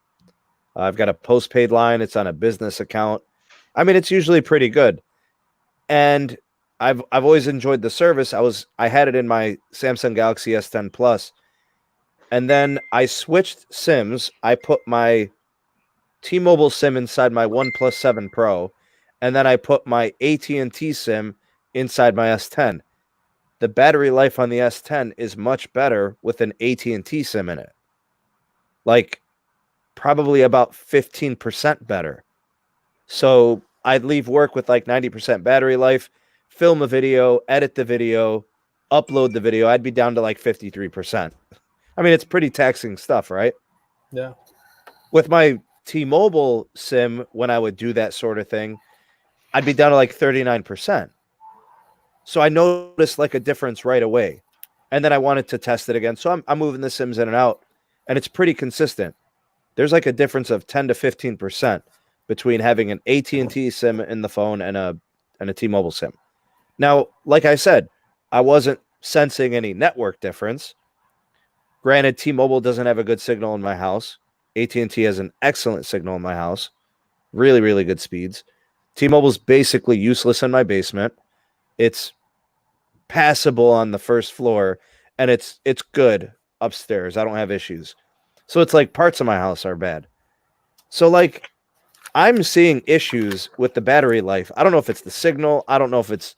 I've got a postpaid line. It's on a business account. I mean, it's usually pretty good, and I've always enjoyed the service. I had it in my Samsung Galaxy S10 Plus, and then I switched SIMs. I put my T-Mobile SIM inside my OnePlus 7 Pro, and then I put my AT&T SIM inside my S10. The battery life on the S10 is much better with an AT&T SIM in it. Like, probably about 15% better. So I'd leave work with like 90% battery life, film a video, edit the video, upload the video. I'd be down to like 53%. I mean, it's pretty taxing stuff, right? Yeah. With my T-Mobile SIM, when I would do that sort of thing, I'd be down to like 39%. So I noticed like a difference right away. And then I wanted to test it again. So I'm moving the SIMs in and out, and it's pretty consistent. There's like a difference of 10 to 15% between having an AT&T SIM in the phone and a T-Mobile SIM. Now, like I said, I wasn't sensing any network difference. Granted, T-Mobile doesn't have a good signal in my house. AT&T has an excellent signal in my house. Really, really good speeds. T-Mobile's basically useless in my basement. It's passable on the first floor, and it's good upstairs. I don't have issues. So it's like parts of my house are bad. So like I'm seeing issues with the battery life. I don't know if it's the signal. I don't know if it's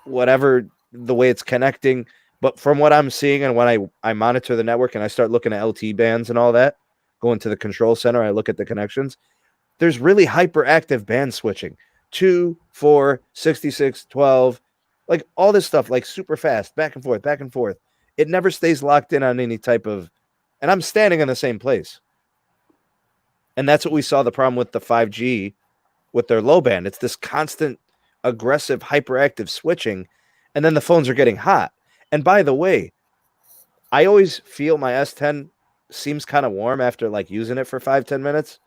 whatever, the way it's connecting. But from what I'm seeing, and when I monitor the network and I start looking at LT bands and all that, going to the control center, I look at the connections. There's really hyperactive band switching. 2, 4, 66, 12, like all this stuff, like super fast, back and forth, back and forth. It never stays locked in on any type of, and I'm standing in the same place. And that's what we saw the problem with the 5G with their low band. It's this constant, aggressive, hyperactive switching, and then the phones are getting hot. And by the way, I always feel my S10 seems kind of warm after like using it for 5-10 minutes.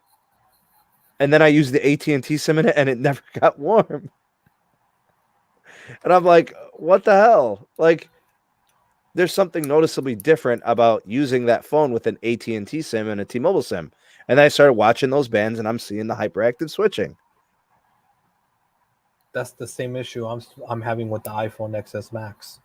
And then I used the AT&T SIM in it, and it never got warm. And I'm like, what the hell? Like, there's something noticeably different about using that phone with an AT&T SIM and a T-Mobile SIM. And then I started watching those bands, and I'm seeing the hyperactive switching. That's the same issue I'm having with the iPhone XS Max.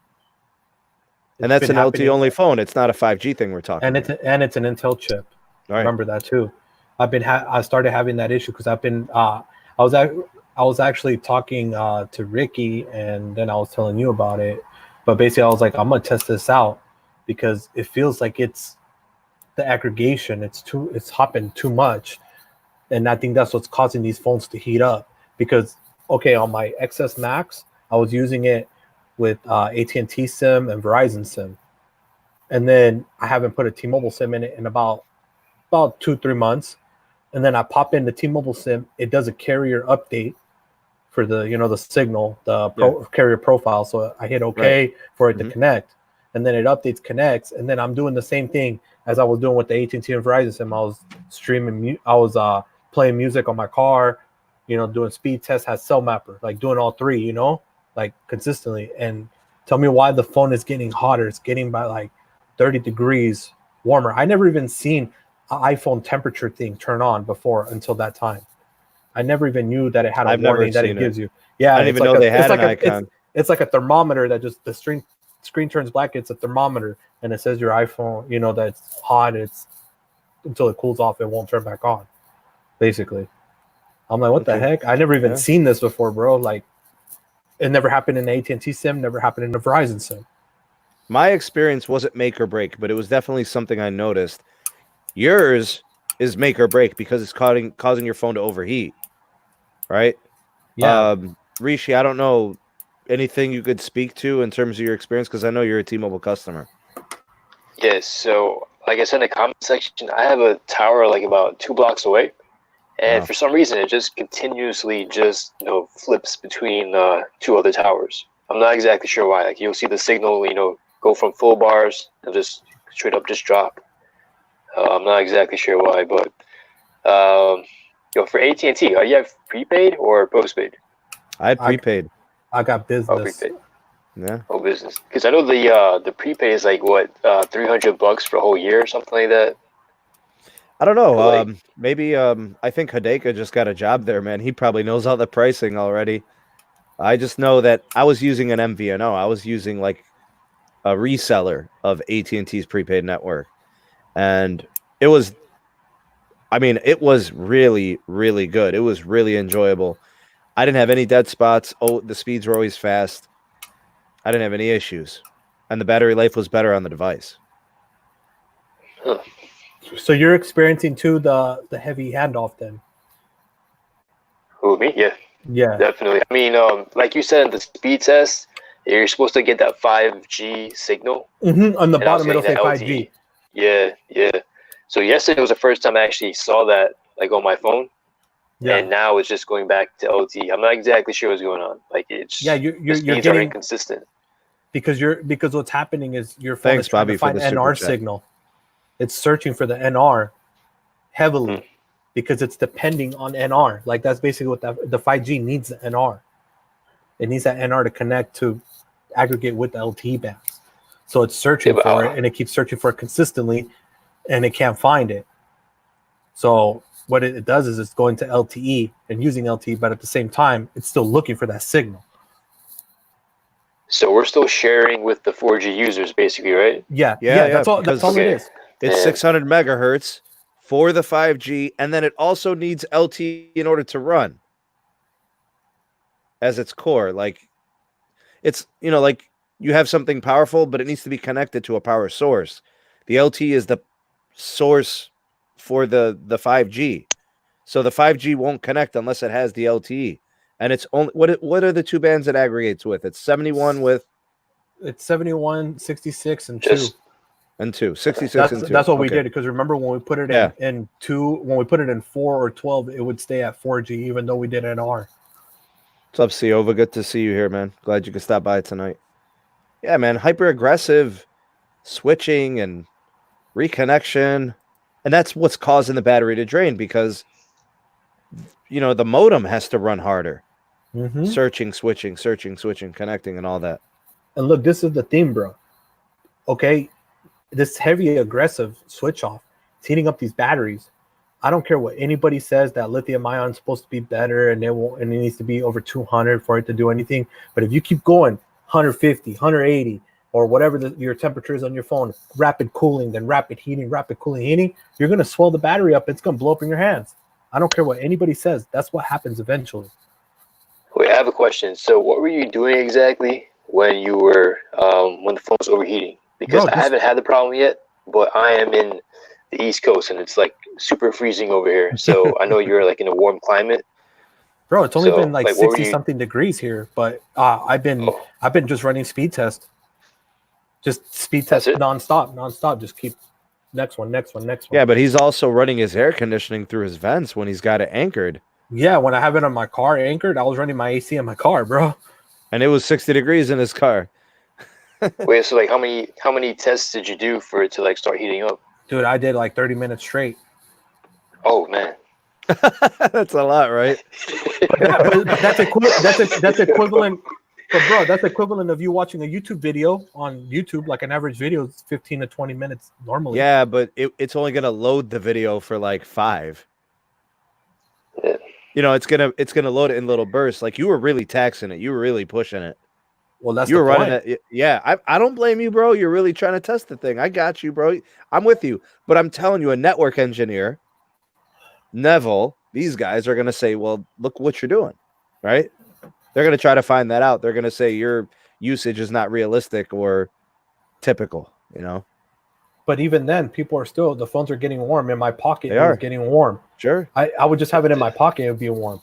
And that's an LTE only phone. It's not a 5G thing we're talking about. And it's an Intel chip. Right. Remember that too. I started having that issue because I've been I was actually talking to Ricky, and then I was telling you about it. But basically, I was like, I'm gonna test this out because it feels like it's the aggregation. It's hopping too much, and I think that's what's causing these phones to heat up. Because on my XS Max, I was using it with AT&T SIM and Verizon SIM, and then I haven't put a T-Mobile SIM in it in about 2-3 months. And then I pop in the T-Mobile SIM. It does a carrier update for the the signal, carrier profile. So I hit OK for it to connect, and then it connects, and then I'm doing the same thing as I was doing with the AT&T and Verizon SIM. I was streaming, I was playing music on my car, doing speed tests, had Cell Mapper, like doing all three, like consistently. And tell me why the phone is getting hotter. It's getting by like 30 degrees warmer. I never even seen an iPhone temperature thing turn on before until that time. I never even knew that it had a warning that it gives you. Yeah, I didn't even know they had an icon. It's like a thermometer that just the screen turns black. It's a thermometer, and it says your iPhone, that it's hot. It's until it cools off, it won't turn back on. Basically, I'm like, what the heck? I never even seen this before, bro. Like, it never happened in the AT&T SIM, never happened in the Verizon SIM. My experience wasn't make or break, but it was definitely something I noticed. Yours is make or break because it's causing your phone to overheat, right? Yeah. Rishi, I don't know anything you could speak to in terms of your experience? Because I know you're a T-Mobile customer. Yes. So, like I said in the comment section, I have a tower like about 2 blocks away, and for some reason, it just continuously just flips between 2 other towers. I'm not exactly sure why. Like you'll see the signal, go from full bars and just straight up just drop. I'm not exactly sure why, but for AT&T, are you have prepaid or postpaid? I had prepaid. I got business. Oh, prepaid. Yeah. Oh, business. Because I know the prepaid is like what, $300 for a whole year or something like that. I don't know. Maybe I think Hideka just got a job there, man. He probably knows all the pricing already. I just know that I was using an MVNO. I was using like a reseller of AT&T's prepaid network. And it was really, really good. It was really enjoyable. I didn't have any dead spots. Oh, the speeds were always fast. I didn't have any issues. And the battery life was better on the device. Huh. So you're experiencing too the heavy handoff then? Who, me? Yeah. Yeah. Definitely. I mean, like you said in the speed test, you're supposed to get that 5G signal. Mm-hmm. On the bottom, it'll say 5G. Yeah. So yesterday was the first time I actually saw that, like on my phone. Yeah. And now it's just going back to LTE. I'm not exactly sure what's going on. Like it's you're getting are inconsistent. Because what's happening is your phone is trying to find NR signal. It's searching for the NR heavily because it's depending on NR. Like that's basically what the 5G needs, the NR. It needs that NR to connect to aggregate with the LTE bands. So it's searching for it, and it keeps searching for it consistently, and it can't find it. So what it does is it's going to LTE and using LTE, but at the same time, it's still looking for that signal. So we're still sharing with the 4G users, basically, right? Yeah. That's all it is. It's 600 megahertz for the 5G, and then it also needs LTE in order to run as its core. Like it's, like you have something powerful, but it needs to be connected to a power source. The LTE is the source for the 5G. So the 5G won't connect unless it has the LTE. And it's only what are the 2 bands it aggregates with? It's 71 with it's 71, 66 and 2. And 2. 66 and 2. That's what we did, because remember when we put it in 2, when we put it in 4 or 12, it would stay at 4G even though we did NR. What's up, Siova? Good to see you here, man. Glad you could stop by tonight. Yeah, man, hyper aggressive switching and reconnection. And that's what's causing the battery to drain, because the modem has to run harder. Mm-hmm. Searching, switching, connecting, and all that. And look, this is the theme, bro. Okay, this heavy aggressive switch off, it's heating up these batteries. I don't care what anybody says that lithium ion is supposed to be better and it needs to be over 200 for it to do anything. But if you keep going 150, 180, or whatever your temperature is on your phone, rapid cooling, then rapid heating, you're going to swell the battery up. It's going to blow up in your hands. I don't care what anybody says. That's what happens eventually. Wait, I have a question. So what were you doing exactly when you were when the phone was overheating? Because I haven't had the problem yet, but I am in the East Coast and it's like super freezing over here. So I know you're like in a warm climate. Bro, it's only been like 60 something degrees here, but I've been just running speed test. Just speed test nonstop. Just keep next one. Yeah, but he's also running his air conditioning through his vents when he's got it anchored. Yeah, when I have it on my car anchored, I was running my AC in my car, bro. And it was 60 degrees in his car. Wait, so like how many tests did you do for it to like start heating up? Dude, I did like 30 minutes straight. Oh man. That's a lot, right? That's equivalent. But bro, that's equivalent of you watching a YouTube video on YouTube. Like an average video is 15 to 20 minutes normally. Yeah, but it's only gonna load the video for like 5. Yeah. It's gonna load it in little bursts. Like you were really taxing it. You were really pushing it. Well, that's you were the running it. Yeah, I don't blame you, bro. You're really trying to test the thing. I got you, bro. I'm with you. But I'm telling you, a network engineer, Neville, these guys are gonna say, "Well, look what you're doing," right? They're going to try to find that out. They're going to say your usage is not realistic or typical, But even then, the phones are getting warm. In my pocket, it was getting warm. Sure. I would just have it in my pocket. It would be warm.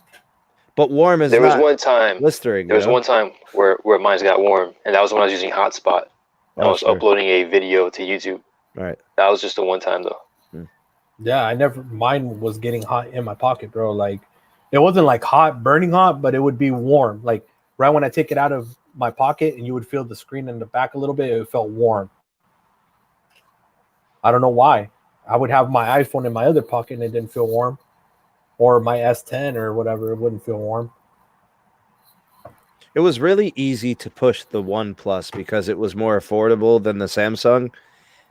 But warm is There was not one time. blistering. There was one time where mine got warm, and that was when I was using hotspot. I was uploading a video to YouTube. Right. That was just the one time though. Yeah, mine was getting hot in my pocket, bro. Like, it wasn't like hot, burning hot, but it would be warm. Like, right when I take it out of my pocket and you would feel the screen in the back a little bit, it felt warm. I don't know why. I would have my iPhone in my other pocket and it didn't feel warm. Or my S10 or whatever, it wouldn't feel warm. It was really easy to push the OnePlus because it was more affordable than the Samsung.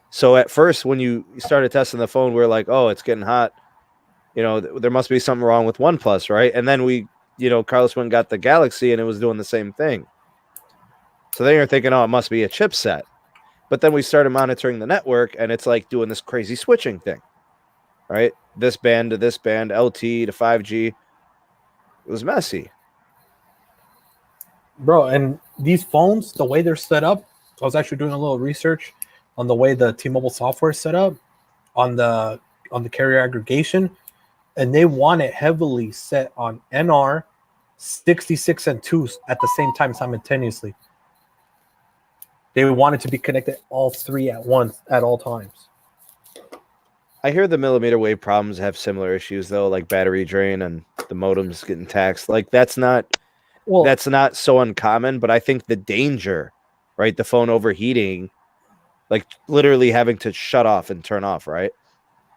So at first, when you started testing the phone, we were like, oh, it's getting hot. You know, there must be something wrong with OnePlus, right? And then Carlos went and got the Galaxy and it was doing the same thing. So then you're thinking, oh, it must be a chipset. But then we started monitoring the network and it's like doing this crazy switching thing, right? This band to this band, LTE to 5G. It was messy. Bro, and these phones, the way they're set up, I was actually doing a little research on the way the T-Mobile software is set up on the carrier aggregation, and they want it heavily set on NR 66 and 2 at the same time simultaneously. They want it to be connected all three at once at all times. I hear the millimeter wave problems have similar issues though, like battery drain and the modems getting taxed. Like that's not so uncommon, but I think the danger, right? The phone overheating, like literally having to shut off and turn off, right?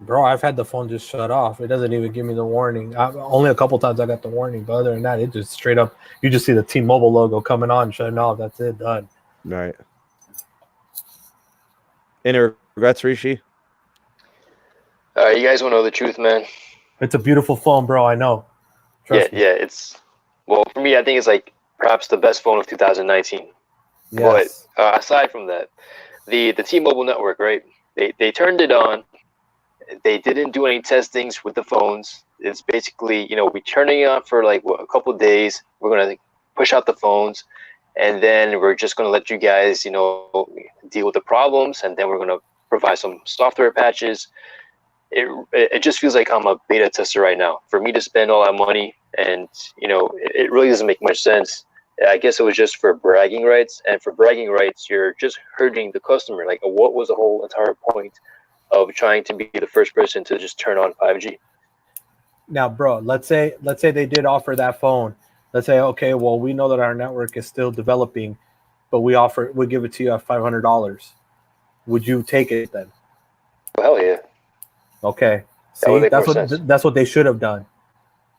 Bro, I've had the phone just shut off. It doesn't even give me the warning. Only a couple times I got the warning, but other than that, it just straight up, you just see the T-Mobile logo coming on, shutting off. That's it, done. Right. Any regrets, Rishi? You guys want to know the truth, man? It's a beautiful phone, bro. I know. Trust me. Yeah. It's for me, I think it's like perhaps the best phone of 2019. Yes. But aside from that, the T-Mobile network, right? They turned it on. They didn't do any testings with the phones. It's basically, we're turning it on for like a couple of days. We're gonna push out the phones, and then we're just gonna let you guys, deal with the problems, and then we're gonna provide some software patches. It just feels like I'm a beta tester right now. For me to spend all that money, and it really doesn't make much sense. I guess it was just for bragging rights, and for bragging rights, you're just hurting the customer. Like, what was the whole entire point of trying to be the first person to just turn on 5G? Now, bro, let's say they did offer that phone. Let's say, okay, well, we know that our network is still developing, but we give it to you at $500. Would you take it then? Hell yeah. Okay. See, that's what they should have done.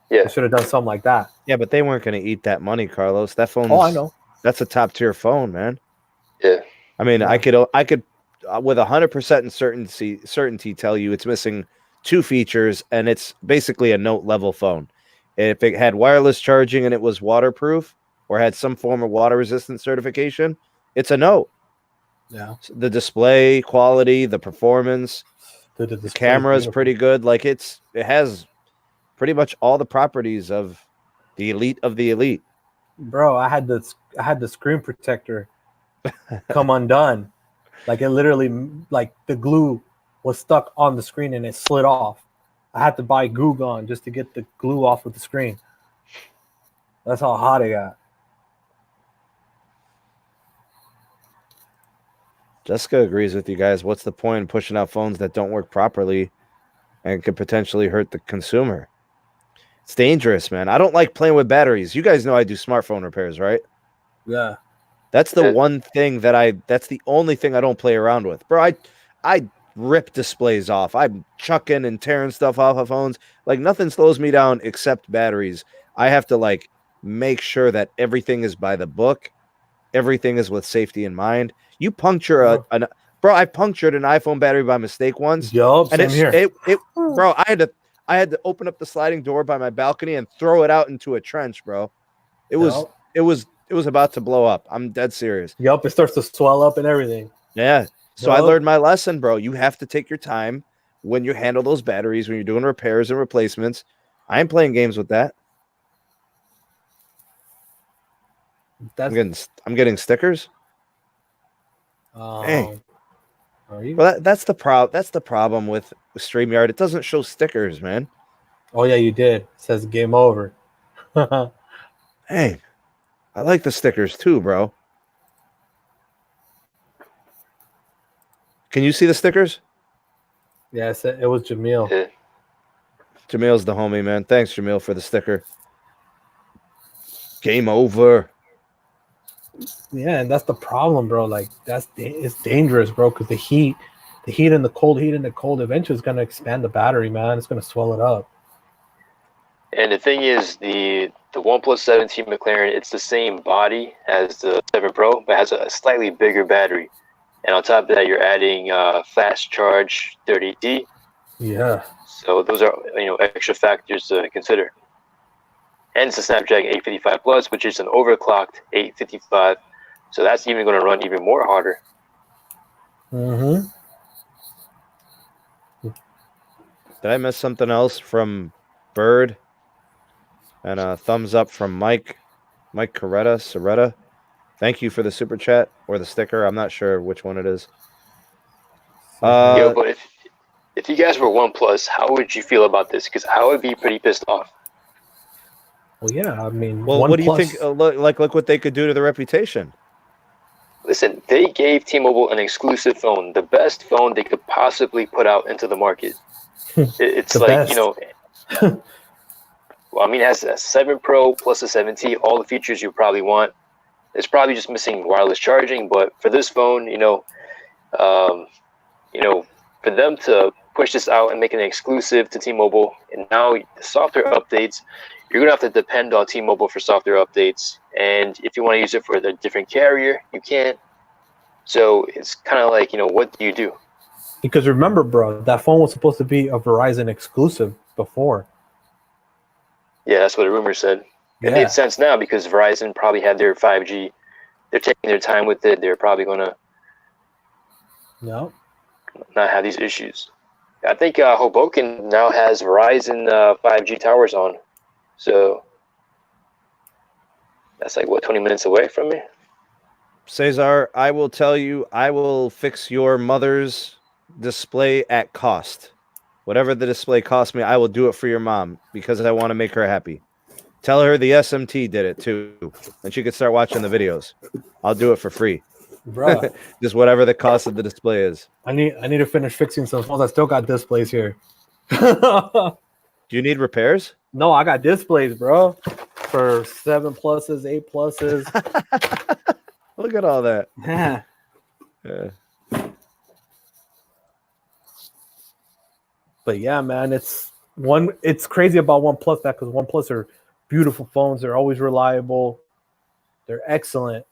Yeah. They should have done something like that. Yeah, but they weren't going to eat that money, Carlos. That phone. Oh, I know. That's a top tier phone, man. Yeah. I mean, I could with 100% certainty tell you it's missing two features, and it's basically a Note level phone. If it had wireless charging and it was waterproof or had some form of water resistant certification, it's a Note. Yeah. The display quality, the performance, the camera is pretty good. Like it has pretty much all the properties of the elite of the elite. Bro, I had the screen protector come undone. Like it literally, like the glue was stuck on the screen and it slid off. I had to buy glue gun just to get the glue off of the screen. That's how hot it got. Jessica agrees with you guys. What's the point in pushing out phones that don't work properly and could potentially hurt the consumer? It's dangerous, man. I don't like playing with batteries. You guys know I do smartphone repairs, right? Yeah. That's the one thing that's the only thing I don't play around with. Bro, I rip displays off. I'm chucking and tearing stuff off of phones. Like nothing slows me down except batteries. I have to make sure that everything is by the book. Everything is with safety in mind. You puncture bro, I punctured an iPhone battery by mistake once. Yup, same here. Bro, I had to open up the sliding door by my balcony and throw it out into a trench, bro. It was about to blow up. I'm dead serious. Yup, it starts to swell up and everything. Yeah. So I learned my lesson, bro. You have to take your time when you handle those batteries, when you're doing repairs and replacements. I ain't playing games with that. I'm getting stickers. Dang. Are you? Well, that's the problem with StreamYard. It doesn't show stickers, man. Oh yeah, you did. It says game over. Hey, I like the stickers too, bro. Can you see the stickers? Yes, it was Jamil. Yeah. Jamil's the homie, man. Thanks, Jamil, for the sticker. Game over. Yeah, and that's the problem, bro. Like it's dangerous, bro, because the heat and the cold eventually is gonna expand the battery, man. It's gonna swell it up. And the thing is, the OnePlus 17 McLaren, it's the same body as the 7 Pro, but has a slightly bigger battery. And on top of that, you're adding fast charge 30D. Yeah. So those are extra factors to consider. And it's a Snapdragon 855 Plus, which is an overclocked 855. So that's even going to run even more harder. Mm-hmm. Did I miss something else from Bird? And a thumbs up from Mike Soretta. Thank you for the super chat or the sticker. I'm not sure which one it is. But if you guys were OnePlus, how would you feel about this? Because I would be pretty pissed off. Well, yeah, I mean, well, what do you think? Look what they could do to the reputation. Listen, they gave T-Mobile an exclusive phone, the best phone they could possibly put out into the market. It's like, well, I mean, it has a 7 Pro plus a 7T, all the features you probably want. It's probably just missing wireless charging, but for this phone, for them to push this out and make it exclusive to T-Mobile, and now the software updates, you're going to have to depend on T-Mobile for software updates. And if you want to use it for a different carrier, you can't. So it's kind of like, what do you do? Because remember, bro, that phone was supposed to be a Verizon exclusive before. Yeah, that's what the rumor said. It made sense now because Verizon probably had their 5G. They're taking their time with it. They're probably going to not have these issues. I think Hoboken now has Verizon 5G towers on. So that's like, 20 minutes away from me? Cesar, I will tell you, I will fix your mother's display at cost. Whatever the display cost me, I will do it for your mom because I want to make her happy. Tell her the SMT did it too, and she could start watching the videos. I'll do it for free. Bro. Just whatever the cost of the display is. I need to finish fixing some phones. I still got displays here. Do you need repairs? No, I got displays, bro. For 7 pluses, 8 pluses. Look at all that. Yeah. But yeah, man, it's crazy about OnePlus that because OnePlus are beautiful phones. They're always reliable. They're excellent.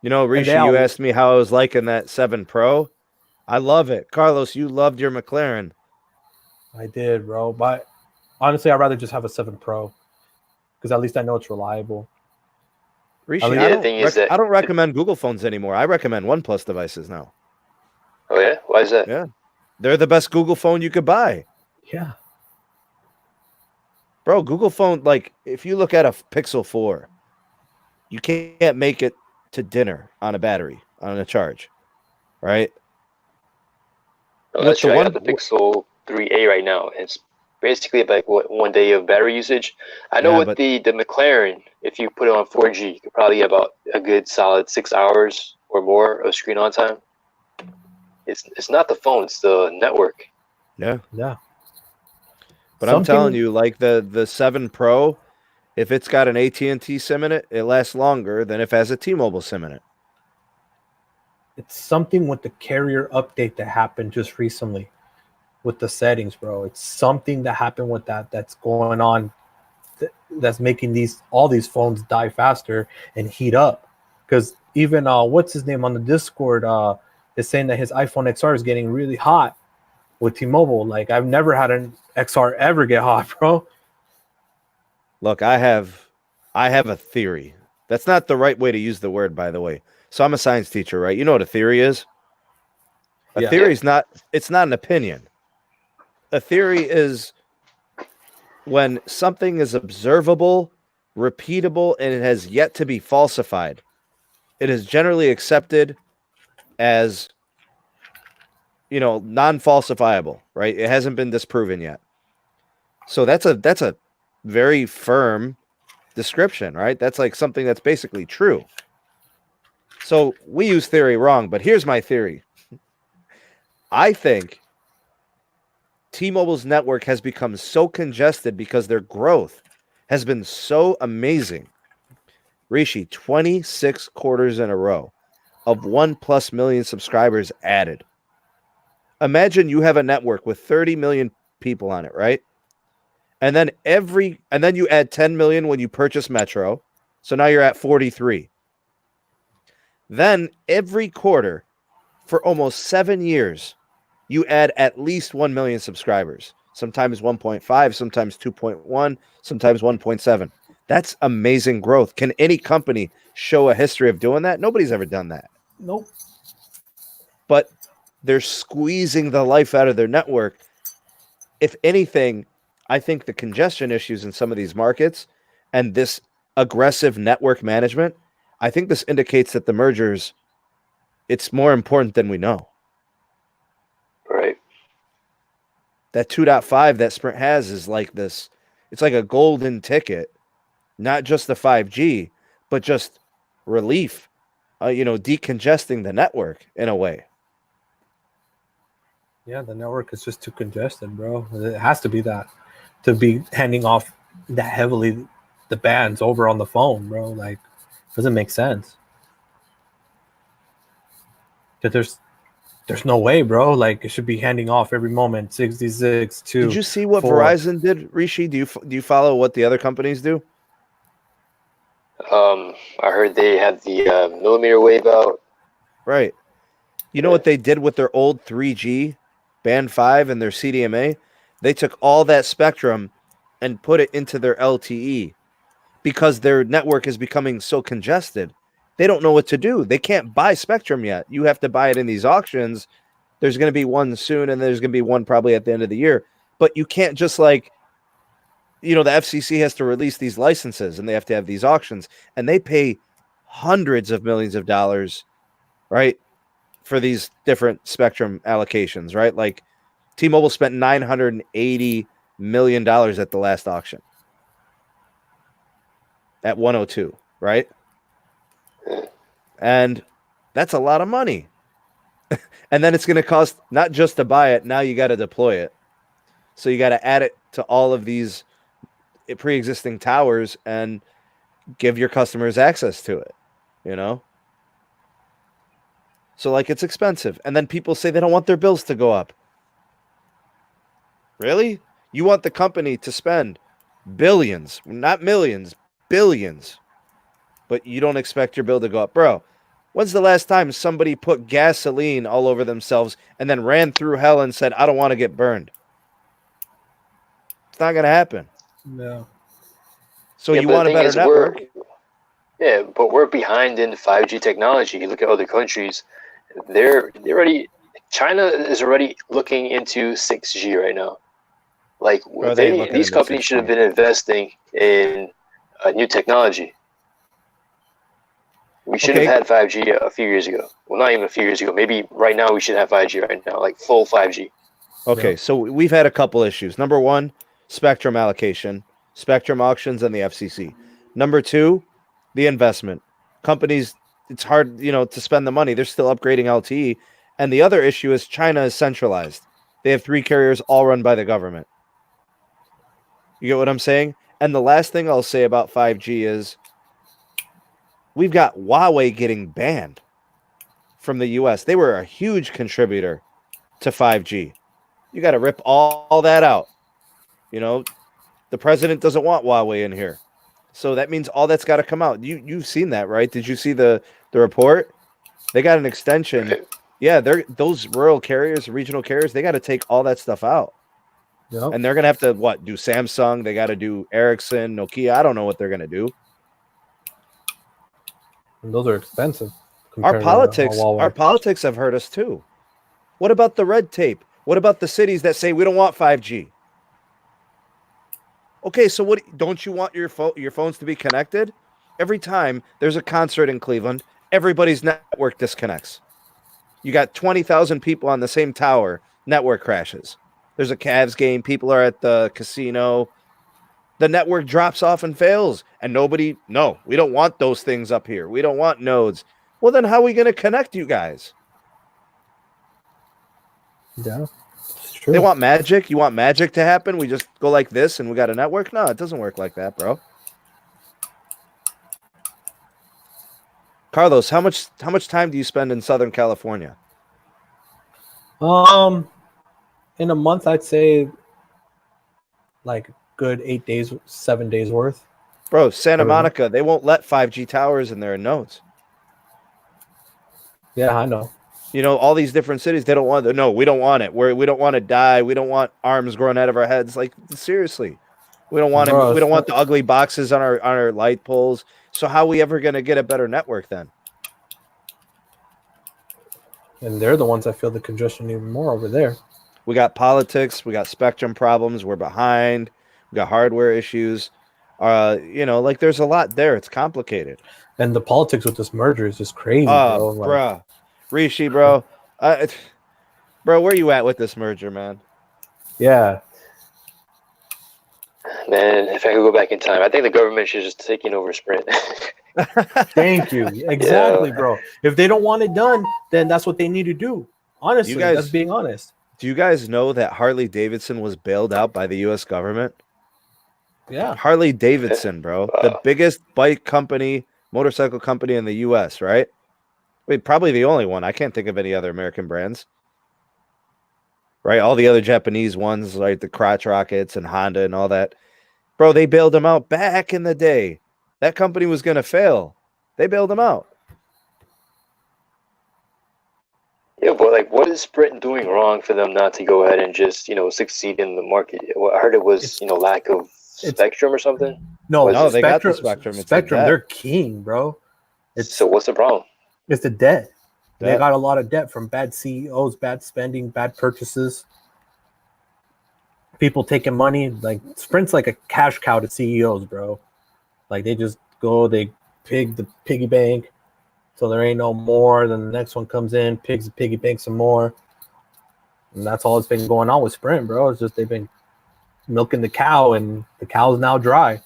Rishi, you asked me how I was liking that 7 Pro. I love it. Carlos, you loved your McLaren. I did, bro. But honestly, I'd rather just have a 7 Pro because at least I know it's reliable. Rishi, I don't recommend Google phones anymore. I recommend OnePlus devices now. Oh, yeah? Why is that? Yeah. They're the best Google phone you could buy. Yeah. Bro, Google phone, like, if you look at a Pixel 4, you can't make it to dinner on a battery, on a charge, right? Oh, that's right. I got the Pixel 3A right now. It's basically like 1 day of battery usage. I know with the McLaren, if you put it on 4G, you could probably get about a good solid 6 hours or more of screen on time. It's not the phone, it's the network. Yeah. Yeah. But I'm telling you, like the 7 Pro, if it's got an AT&T SIM in it, it lasts longer than if it has a T-Mobile SIM in it. It's something with the carrier update that happened just recently with the settings, bro. It's something that happened with that's going on that's making all these phones die faster and heat up. Because even what's his name on the Discord is saying that his iPhone XR is getting really hot with T-Mobile. Like, I've never had an XR ever get hot, bro. Look, I have a theory. That's not the right way to use the word, by the way. So I'm a science teacher, right? You know what a theory is? A theory is not an opinion. A theory is when something is observable, repeatable, and it has yet to be falsified. It is generally accepted as, non-falsifiable, right? It hasn't been disproven yet. So that's a very firm description, right? That's like something that's basically true. So we use theory wrong, but here's my theory. I think T-Mobile's network has become so congested because their growth has been so amazing. Rishi, 26 quarters in a row of 1+ million subscribers added. Imagine you have a network with 30 million people on it, right? And then you add 10 million when you purchase Metro. So now you're at 43. Then every quarter for almost 7 years, you add at least 1 million subscribers. Sometimes 1.5, sometimes 2.1, sometimes 1.7. That's amazing growth. Can any company show a history of doing that? Nobody's ever done that. Nope. But they're squeezing the life out of their network. If anything, I think the congestion issues in some of these markets and this aggressive network management, I think this indicates that the mergers, it's more important than we know. Right. That 2.5 that Sprint has is like this. It's like a golden ticket, not just the 5G, but just relief, decongesting the network in a way. Yeah, the network is just too congested, bro. It has to be that, to be handing off that heavily the bands over on the phone, bro. Like, doesn't make sense. Because there's no way, bro. Like, it should be handing off every moment. 66, 2. Did you see what 4. Verizon did, Rishi? Do you follow what the other companies do? I heard they have the millimeter wave out. Right. You know what they did with their old 3G, Band 5, and their CDMA? They took all that spectrum and put it into their LTE because their network is becoming so congested. They don't know what to do. They can't buy spectrum yet. You have to buy it in these auctions. There's going to be one soon, and there's going to be one probably at the end of the year. But you can't just the FCC has to release these licenses, and they have to have these auctions, and they pay hundreds of millions of dollars, right, for these different spectrum allocations, right? Like T-Mobile spent $980 million at the last auction at 102, right? And that's a lot of money. And then it's going to cost not just to buy it, now you got to deploy it. So you got to add it to all of these pre-existing towers and give your customers access to it, So it's expensive. And then people say they don't want their bills to go up. Really? You want the company to spend billions, not millions, billions, but you don't expect your bill to go up. Bro, when's the last time somebody put gasoline all over themselves and then ran through hell and said, I don't want to get burned? It's not going to happen. No. So you want a better network? Yeah, but we're behind in 5G technology. You look at other countries, China is already looking into 6G right now. Like, these companies should have been investing in a new technology. We should have had 5G a few years ago. Well, not even a few years ago. Maybe right now we should have 5G right now, like full 5G. Okay, so we've had a couple issues. Number one, spectrum allocation, spectrum auctions, and the FCC. Number two, the investment. Companies, it's hard, to spend the money. They're still upgrading LTE. And the other issue is China is centralized. They have 3 carriers all run by the government. You get what I'm saying? And the last thing I'll say about 5G is we've got Huawei getting banned from the U.S. They were a huge contributor to 5G. You got to rip all that out. The president doesn't want Huawei in here. So that means all that's got to come out. You've seen that, right? Did you see the report? They got an extension. Yeah, those rural carriers, regional carriers, they got to take all that stuff out. Yep. And they're going to have to, do Samsung? They got to do Ericsson, Nokia. I don't know what they're going to do. And those are expensive. Our politics have hurt us too. What about the red tape? What about the cities that say we don't want 5G? Okay, so what don't you want your phones to be connected? Every time there's a concert in Cleveland, everybody's network disconnects. You got 20,000 people on the same tower, network crashes. There's a Cavs game, people are at the casino, The network drops off and fails, and we don't want those things up here. We don't want nodes. Well, then how are we going to connect you guys? Yeah, it's true. They want magic. You want magic to happen? We just go like this and we got a network? No, it doesn't work like that, bro. Carlos, how much time do you spend in Southern California? In a month, I'd say like good 8 days, 7 days worth. Bro, Santa Monica, they won't let 5G towers in their nodes. Yeah, I know. You know, all these different cities, they don't want it. No, we don't want it. We don't want to die. We don't want arms growing out of our heads. Like, seriously. We don't want Bro, we don't want the ugly boxes on our light poles. So how are we ever going to get a better network then? And they're the ones that feel the congestion even more over there. We got politics. We got spectrum problems. We're behind. We got hardware issues. Like there's a lot there. It's complicated. And the politics with this merger is just crazy, bro. Like, bro. Rishi, bro. Bro, where you at with this merger, man? Yeah. Man, if I could go back in time, I think the government should just taking over Sprint. Thank you. Exactly, bro. If they don't want it done, then that's what they need to do. Honestly, that's being honest. Do you guys know that Harley Davidson was bailed out by the U.S. government? Yeah. Harley Davidson, bro. The biggest bike company, motorcycle company in the U.S., right? Wait, probably the only one. I can't think of any other American brands. Right? All the other Japanese ones, like the crotch rockets and Honda and all that. Bro, they bailed them out back in the day. That company was going to fail. They bailed them out. Yeah, but like, what is Sprint doing wrong for them not to go ahead and just, succeed in the market? I heard it was, lack of spectrum or something. No, they got the spectrum. Spectrum, they're king, bro. So what's the problem? It's the debt. They got a lot of debt from bad CEOs, bad spending, bad purchases. People taking money. Like Sprint's like a cash cow to CEOs, bro. Like they just go, they pig the piggy bank. So there ain't no more. Then the next one comes in, pigs the piggy bank some more. And that's all that's been going on with Sprint, bro. It's just they've been milking the cow, and the cow's now dry.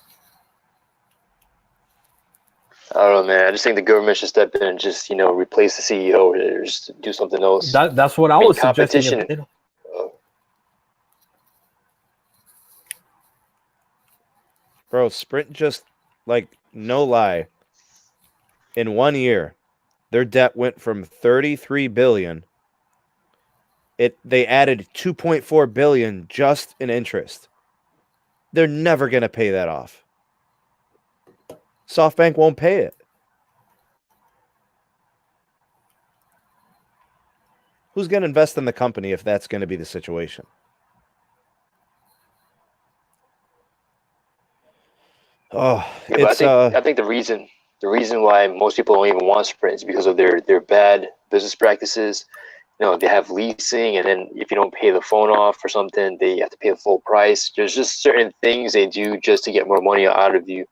I don't know, man. I just think the government should step in and just, replace the CEO or just do something else. That's what I was suggesting. Bro, Sprint just, like, no lie, in 1 year, their debt went from $33 billion. They added $2.4 billion just in interest. They're never going to pay that off. SoftBank won't pay it. Who's going to invest in the company if that's going to be the situation? Oh, yeah, I think the reason why most people don't even want Sprint is because of their bad business practices. They have leasing, and then if you don't pay the phone off or something, they have to pay the full price. There's just certain things they do just to get more money out of you.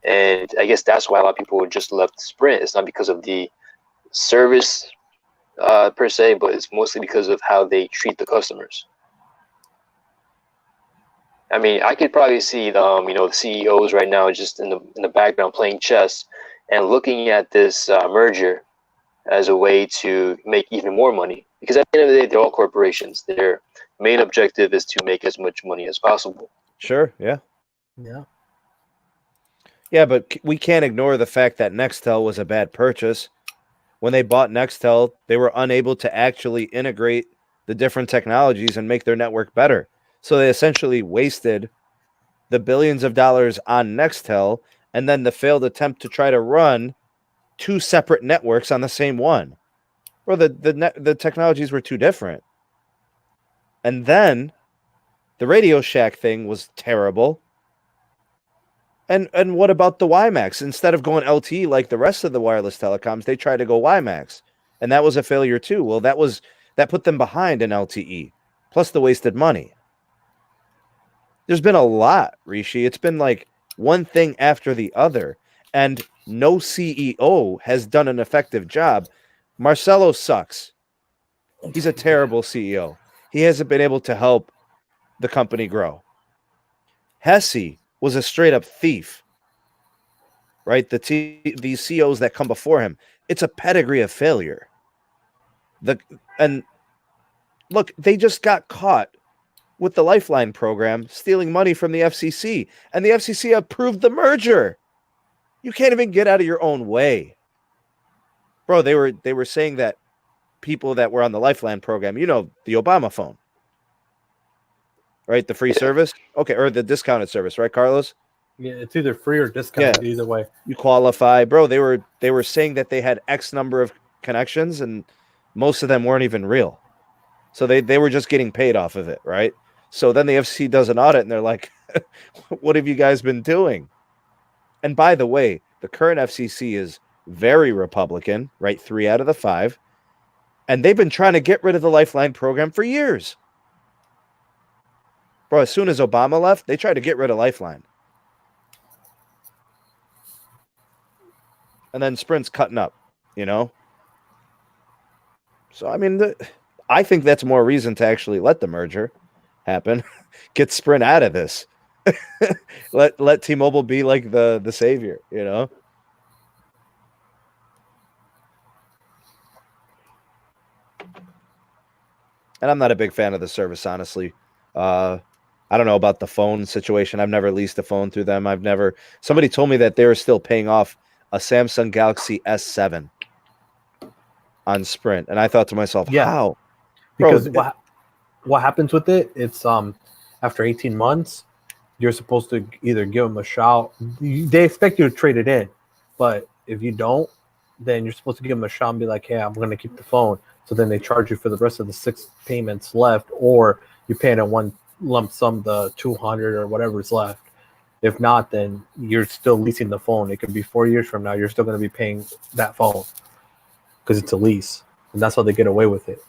And I guess that's why a lot of people just left Sprint. It's not because of the service per se, but it's mostly because of how they treat the customers. I mean, I could probably see the CEOs right now just in the background playing chess and looking at this merger as a way to make even more money. Because at the end of the day, they're all corporations. Their main objective is to make as much money as possible. Sure, yeah. Yeah. Yeah, but we can't ignore the fact that Nextel was a bad purchase. When they bought Nextel, they were unable to actually integrate the different technologies and make their network better. So they essentially wasted the billions of dollars on Nextel and then the failed attempt to try to run two separate networks on the same one. Well, the technologies were too different. And then the Radio Shack thing was terrible. And what about the WiMAX? Instead of going LTE like the rest of the wireless telecoms, they tried to go WiMAX. And that was a failure too. Well, that put them behind in LTE, plus the wasted money. There's been a lot, Rishi. It's been like one thing after the other. And no CEO has done an effective job. Marcelo sucks. He's a terrible CEO. He hasn't been able to help the company grow. Hesse was a straight up thief. Right? These CEOs that come before him, it's a pedigree of failure. And look, they just got caught with the Lifeline program stealing money from the FCC, and the FCC approved the merger. You can't even get out of your own way. Bro, they were saying that people that were on the Lifeline program, the Obama phone, right? The free service? Okay, or the discounted service, right, Carlos? Yeah, it's either free or discounted, either way. You qualify. Bro, they were saying that they had X number of connections, and most of them weren't even real. So they were just getting paid off of it, right? So then the FCC does an audit, and they're like, what have you guys been doing? And by the way, the current FCC is very Republican, right? 3 out of the 5. And they've been trying to get rid of the Lifeline program for years. Bro, as soon as Obama left, they tried to get rid of Lifeline. And then Sprint's cutting up, So, I mean, I think that's more reason to actually let the merger happen. Get Sprint out of this. let T-Mobile be like the savior, And I'm not a big fan of the service, honestly. I don't know about the phone situation. I've never leased a phone through them. Somebody told me that they were still paying off a Samsung Galaxy S7 on Sprint. And I thought to myself, how? Because what happens with it, it's after 18 months, you're supposed to either give them a shout. They expect you to trade it in. But if you don't, then you're supposed to give them a shout and be like, hey, I'm going to keep the phone. So then they charge you for the rest of the 6 payments left, or you pay it in one lump sum, the 200 or whatever is left. If not, then you're still leasing the phone. It could be 4 years from now. You're still going to be paying that phone because it's a lease. And that's how they get away with it.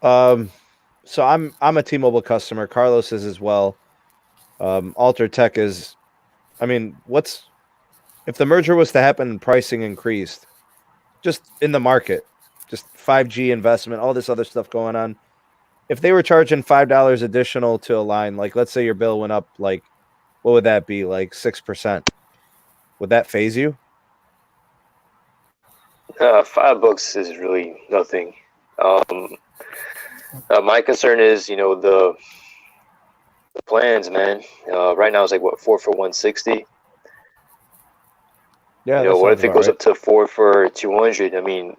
So I'm a T-Mobile customer. Carlos is as well. Alter Tech is, if the merger was to happen and pricing increased, just in the market, just 5G investment, all this other stuff going on. If they were charging $5 additional to a line, like let's say your bill went up, like what would that be? Like 6%. Would that phase you? $5 is really nothing. My concern is, the plans, man. Right now it's like 4 for $160. Yeah. What if it goes up to 4 for $200? I mean,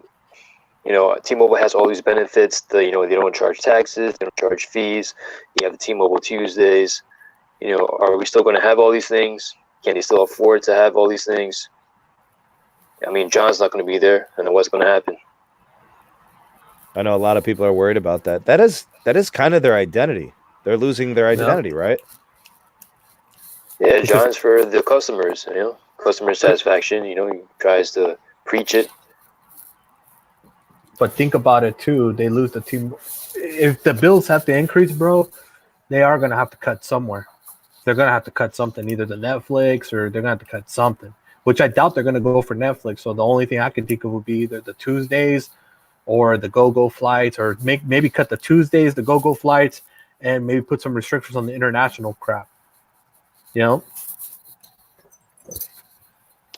T-Mobile has all these benefits. They don't charge taxes, they don't charge fees. You have the T-Mobile Tuesdays. Are we still going to have all these things? Can they still afford to have all these things? I mean, John's not going to be there, and what's going to happen? I know a lot of people are worried about that. That is kind of their identity. They're losing their identity, right? Yeah, John's for the customers. Customer satisfaction. He tries to preach it. But think about it too. They lose the team. If the bills have to increase, bro, they are gonna have to cut somewhere. They're gonna have to cut something, either the Netflix or they're gonna have to cut something. Which I doubt they're gonna go for Netflix. So the only thing I can think of would be either the Tuesdays or the go-go flights, or maybe cut the Tuesdays, the go-go flights, and maybe put some restrictions on the international crap.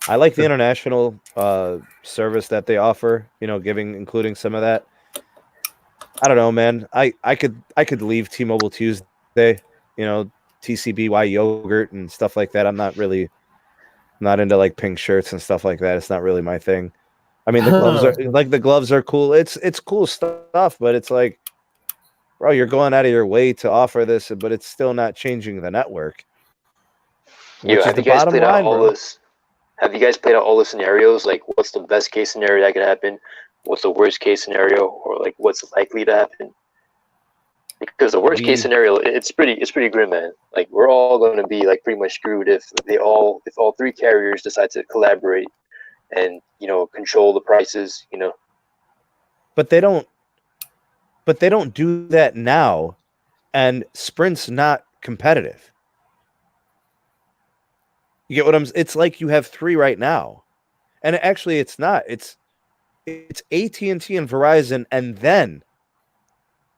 I like the international service that they offer, including some of that. I don't know, man. I could leave T-Mobile Tuesday, TCBY yogurt and stuff like that. I'm not into like pink shirts and stuff like that. It's not really my thing. I mean, the gloves are cool. It's cool stuff, but it's like, bro, you're going out of your way to offer this, but it's still not changing the network. Have you guys played out all this? Have you guys played out all the scenarios? Like, what's the best case scenario that could happen? What's the worst case scenario, or like what's likely to happen? Because the worst case scenario, it's pretty grim, man. Like, we're all going to be like pretty much screwed if all 3 carriers decide to collaborate and control the prices. But they don't do that now, and Sprint's not competitive. You get what I'm? It's like you have 3 right now, and actually, it's not. It's AT&T and Verizon, and then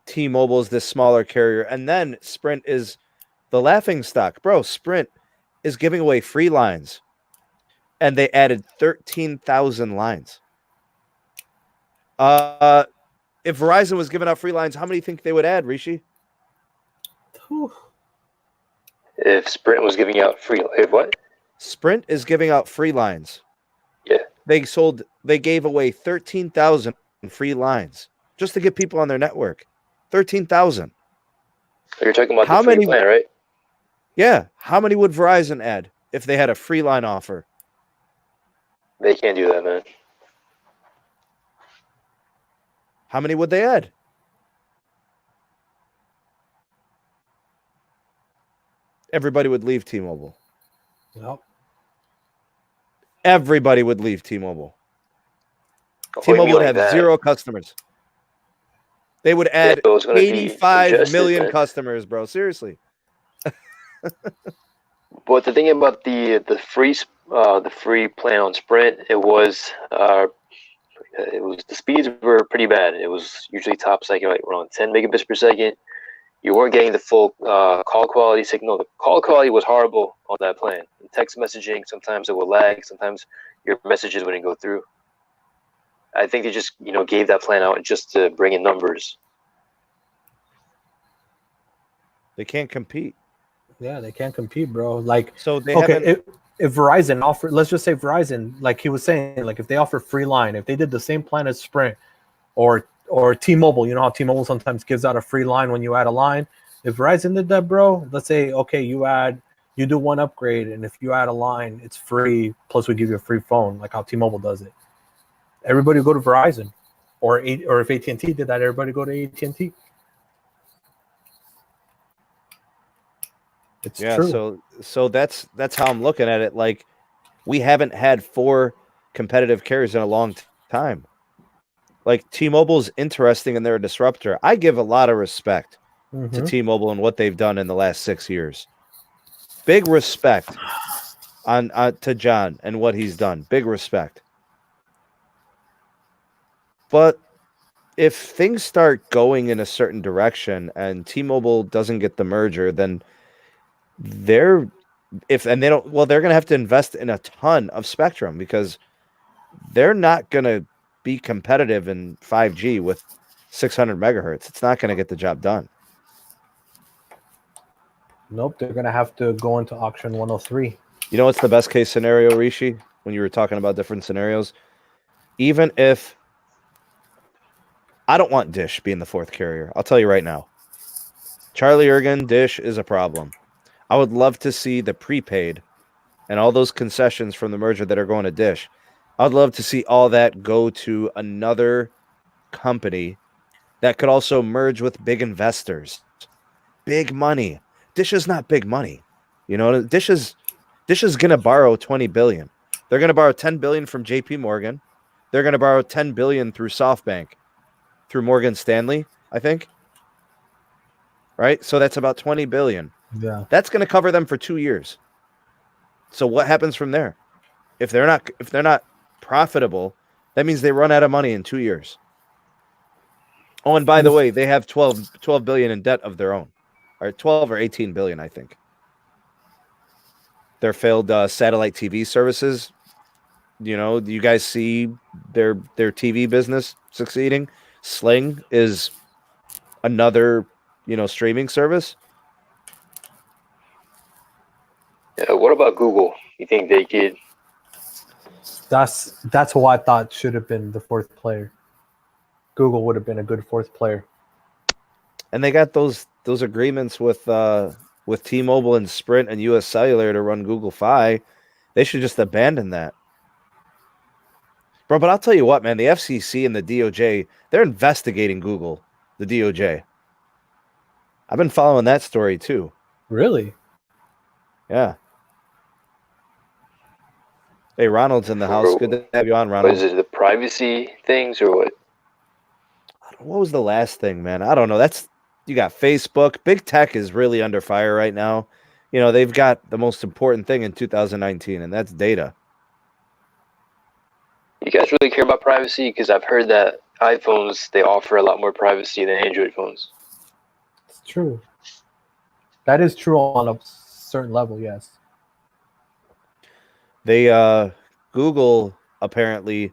T-Mobile is this smaller carrier, and then Sprint is the laughing stock. Bro, Sprint is giving away free lines, and they added 13,000 lines. If Verizon was giving out free lines, how many do you think they would add, Rishi? If Sprint was giving out free, if what? Sprint is giving out free lines. Yeah. They gave away 13,000 free lines just to get people on their network. 13,000. You're talking about How the free many plan, right? Yeah. How many would Verizon add if they had a free line offer? They can't do that, man. How many would they add? Everybody would leave T-Mobile. Yep. Everybody would leave T-Mobile. Oh, what do you T-Mobile mean would like have that? 0 customers. They would add it was gonna be 85 congested, million man. customers, bro. Seriously. But the thing about the free plan on Sprint, it was the speeds were pretty bad. It was usually top second, like around 10 megabits per second. You weren't getting the full call quality signal. The call quality was horrible on that plan. And text messaging, sometimes it would lag. Sometimes your messages wouldn't go through. I think they just gave that plan out just to bring in numbers. They can't compete. Yeah, they can't compete, bro. Like, So they okay, haven't. if Verizon offered, let's just say Verizon, like he was saying, like if they offer free line, if they did the same plan as Sprint or T-Mobile, you know how T-Mobile sometimes gives out a free line when you add a line. If Verizon did that, bro, let's say, okay, you do one upgrade, and if you add a line, it's free, plus we give you a free phone, like how T-Mobile does it. Everybody would go to Verizon, or if AT&T did that, everybody go to AT&T. It's true. So that's how I'm looking at it. Like, we haven't had 4 competitive carriers in a long time. Like, T-Mobile's interesting and they're a disruptor. I give a lot of respect to T-Mobile and what they've done in the last 6 years. Big respect to John and what he's done. Big respect. But if things start going in a certain direction and T-Mobile doesn't get the merger, then they're going to have to invest in a ton of spectrum because they're not going to be competitive in 5G with 600 megahertz. It's not going to get the job done. Nope, they're going to have to go into auction 103. You know what's the best case scenario, Rishi, when you were talking about different scenarios? Even if I don't want Dish being the 4th carrier. I'll tell you right now. Charlie Ergen, Dish is a problem. I would love to see the prepaid and all those concessions from the merger that are going to Dish. I'd love to see all that go to another company that could also merge with big investors. Big money. Dish is not big money. You know, Dish is going to borrow $20 billion. They're going to borrow $10 billion from JP Morgan. They're going to borrow $10 billion through SoftBank, through Morgan Stanley, I think. Right? So that's about $20 billion. Yeah. That's going to cover them for 2 years. So what happens from there? If they're not profitable, that means they run out of money in 2 years. Oh, and by the way, they have 12 billion in debt of their own. Or 12 or 18 billion, I think. Their failed satellite TV services. You know, you guys see their TV business succeeding. Sling is another, streaming service. Yeah, what about Google? You think they could? That's who I thought should have been the 4th player. Google would have been a good 4th player. And they got those agreements with T-Mobile and Sprint and US Cellular to run Google Fi. They should just abandon that. Bro, but I'll tell you what, man, the FCC and the DOJ, they're investigating Google, the DOJ. I've been following that story too. Really? Yeah. Hey, Ronald's in the house. Good to have you on, Ronald. What is it, the privacy things or what? What was the last thing, man? I don't know. You got Facebook. Big tech is really under fire right now. They've got the most important thing in 2019, and that's data. You guys really care about privacy? Because I've heard that iPhones, they offer a lot more privacy than Android phones. It's true. That is true on a certain level, yes. They Google apparently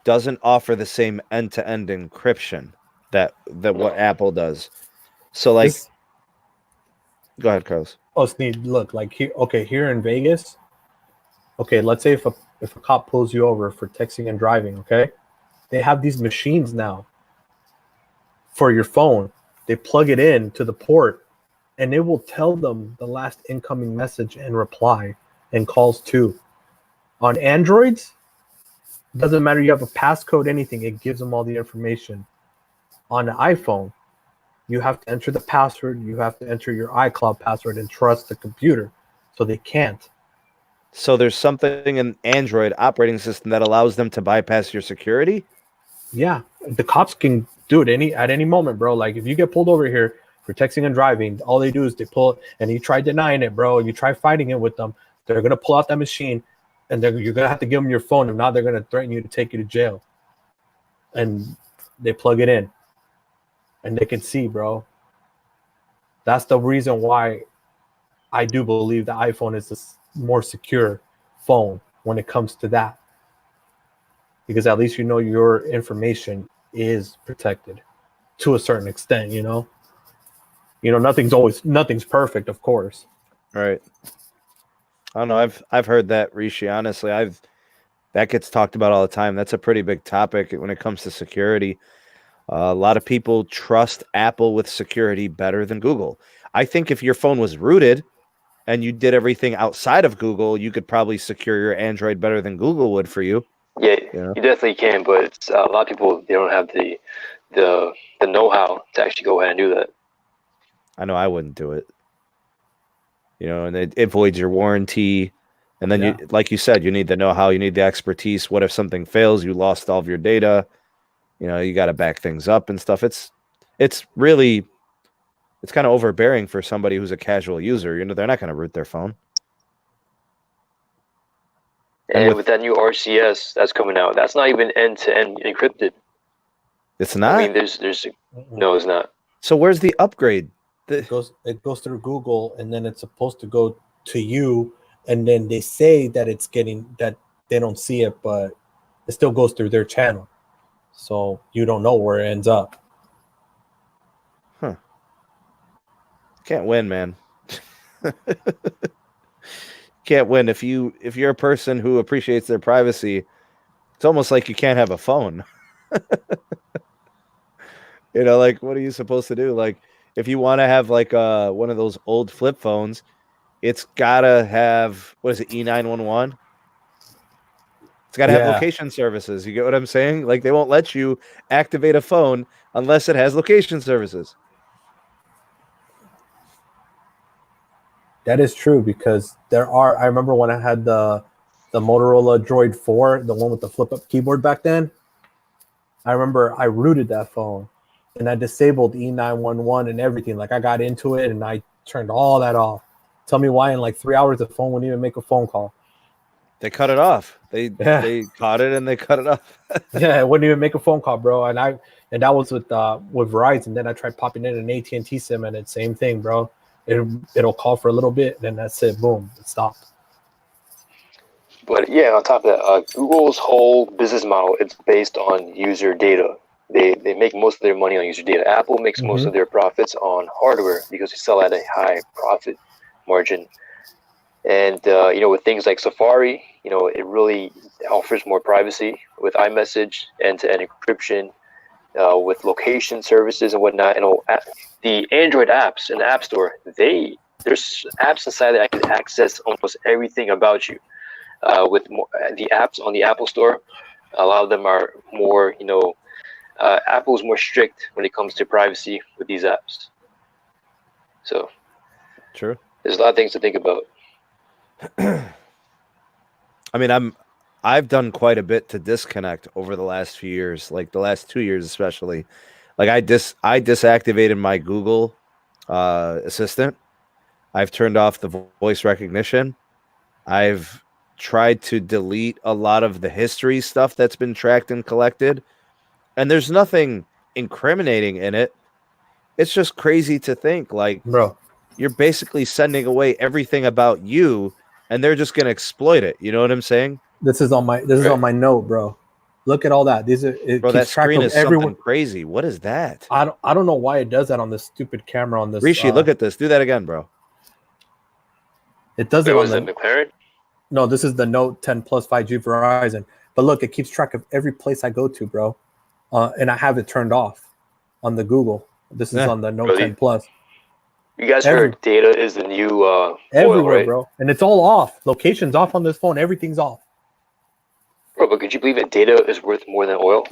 doesn't offer the same end-to-end encryption that what Apple does. So like, go ahead, Carlos. Oh, Sneed, look, like here in Vegas, okay, let's say if a cop pulls you over for texting and driving, okay, they have these machines now for your phone. They plug it in to the port, and it will tell them the last incoming message and reply and calls too. On Androids, doesn't matter, you have a passcode, anything, it gives them all the information. On an iPhone, you have to enter the password, you have to enter your iCloud password and trust the computer. So they can't. So there's something in Android operating system that allows them to bypass your security? Yeah, the cops can do it at any moment, bro. Like if you get pulled over here for texting and driving, all they do is they pull it, and you try denying it, bro. You try fighting it with them. They're gonna pull out that machine, and you're gonna have to give them your phone. If not, they're gonna threaten you to take you to jail. And they plug it in, and they can see, bro. That's the reason why I do believe the iPhone is a more secure phone when it comes to that. Because at least you know your information is protected to a certain extent, you know? You know, nothing's perfect, of course. Right. I don't know. I've heard that, Rishi. Honestly, that gets talked about all the time. That's a pretty big topic when it comes to security. A lot of people trust Apple with security better than Google. I think if your phone was rooted and you did everything outside of Google, you could probably secure your Android better than Google would for you. Yeah, you definitely can, but it's, a lot of people, they don't have the know-how to actually go ahead and do that. I know I wouldn't do it. You know, and it voids your warranty. And then, you, like you said, you need the know-how, you need the expertise. What if something fails? You lost all of your data. You know, you got to back things up and stuff. It's really, it's kind of overbearing for somebody who's a casual user. You know, they're not going to root their phone. And with that new RCS that's coming out, that's not even end-to-end encrypted. It's not? I mean, no, it's not. So where's the upgrade? It goes through Google, and then it's supposed to go to you, and then they say that it's getting, that they don't see it, but it still goes through their channel. So you don't know where it ends up. Huh. Can't win, man. Can't win. If you're a person who appreciates their privacy, it's almost like you can't have a phone. You know, like, what are you supposed to do? Like, if you want to have like one of those old flip phones, it's gotta have, what is it, E911? It's gotta have location services. You get what I'm saying? Like, they won't let you activate a phone unless it has location services. That is true, because I remember when I had the Motorola Droid 4, the one with the flip-up keyboard back then, I remember I rooted that phone, and I disabled E911 and everything. Like, I got into it, and I turned all that off. Tell me why in like 3 hours the phone wouldn't even make a phone call. They cut it off. They caught it and they cut it off. Yeah, it wouldn't even make a phone call, bro. And that was with Verizon. Then I tried popping in an AT&T SIM, and it's same thing, bro. It'll call for a little bit, then that's it. Boom, it stopped. But yeah, on top of that, Google's whole business model, it's based on user data. They make most of their money on user data. Apple makes most of their profits on hardware because they sell at a high profit margin. And you know, with things like Safari, you know, it really offers more privacy with iMessage, end-to-end encryption, with location services and whatnot. You know, the Android apps in the App Store, there's apps inside that I can access almost everything about you. With the apps on the Apple Store, a lot of them are more, you know, Apple's more strict when it comes to privacy with these apps. So, true. There's a lot of things to think about. I mean, I've done quite a bit to disconnect over the last few years, like the last 2 years especially. Like I disactivated my Google Assistant. I've turned off the voice recognition. I've tried to delete a lot of the history stuff that's been tracked and collected. And there's nothing incriminating in it. It's just crazy to think, like, bro. you're basically sending away everything about you, and they're just going to exploit it. You know what I'm saying? This is on my note, bro. Look at all that. It Bro, keeps that track screen of is everyone. something crazy. What is that? I don't know why it does that on this stupid camera on this. Rishi, look at this. Do that again, bro. It does it Wait, on was the it McLaren? No, this is the Note 10 Plus 5G Verizon. But look, it keeps track of every place I go to, bro. And I have it turned off on the Google. This is on the Note 10 Plus. You guys heard data is the new everywhere, oil, right? bro. And it's all off. Location's off on this phone. Everything's off. Bro, but could you believe it? Data is worth more than oil?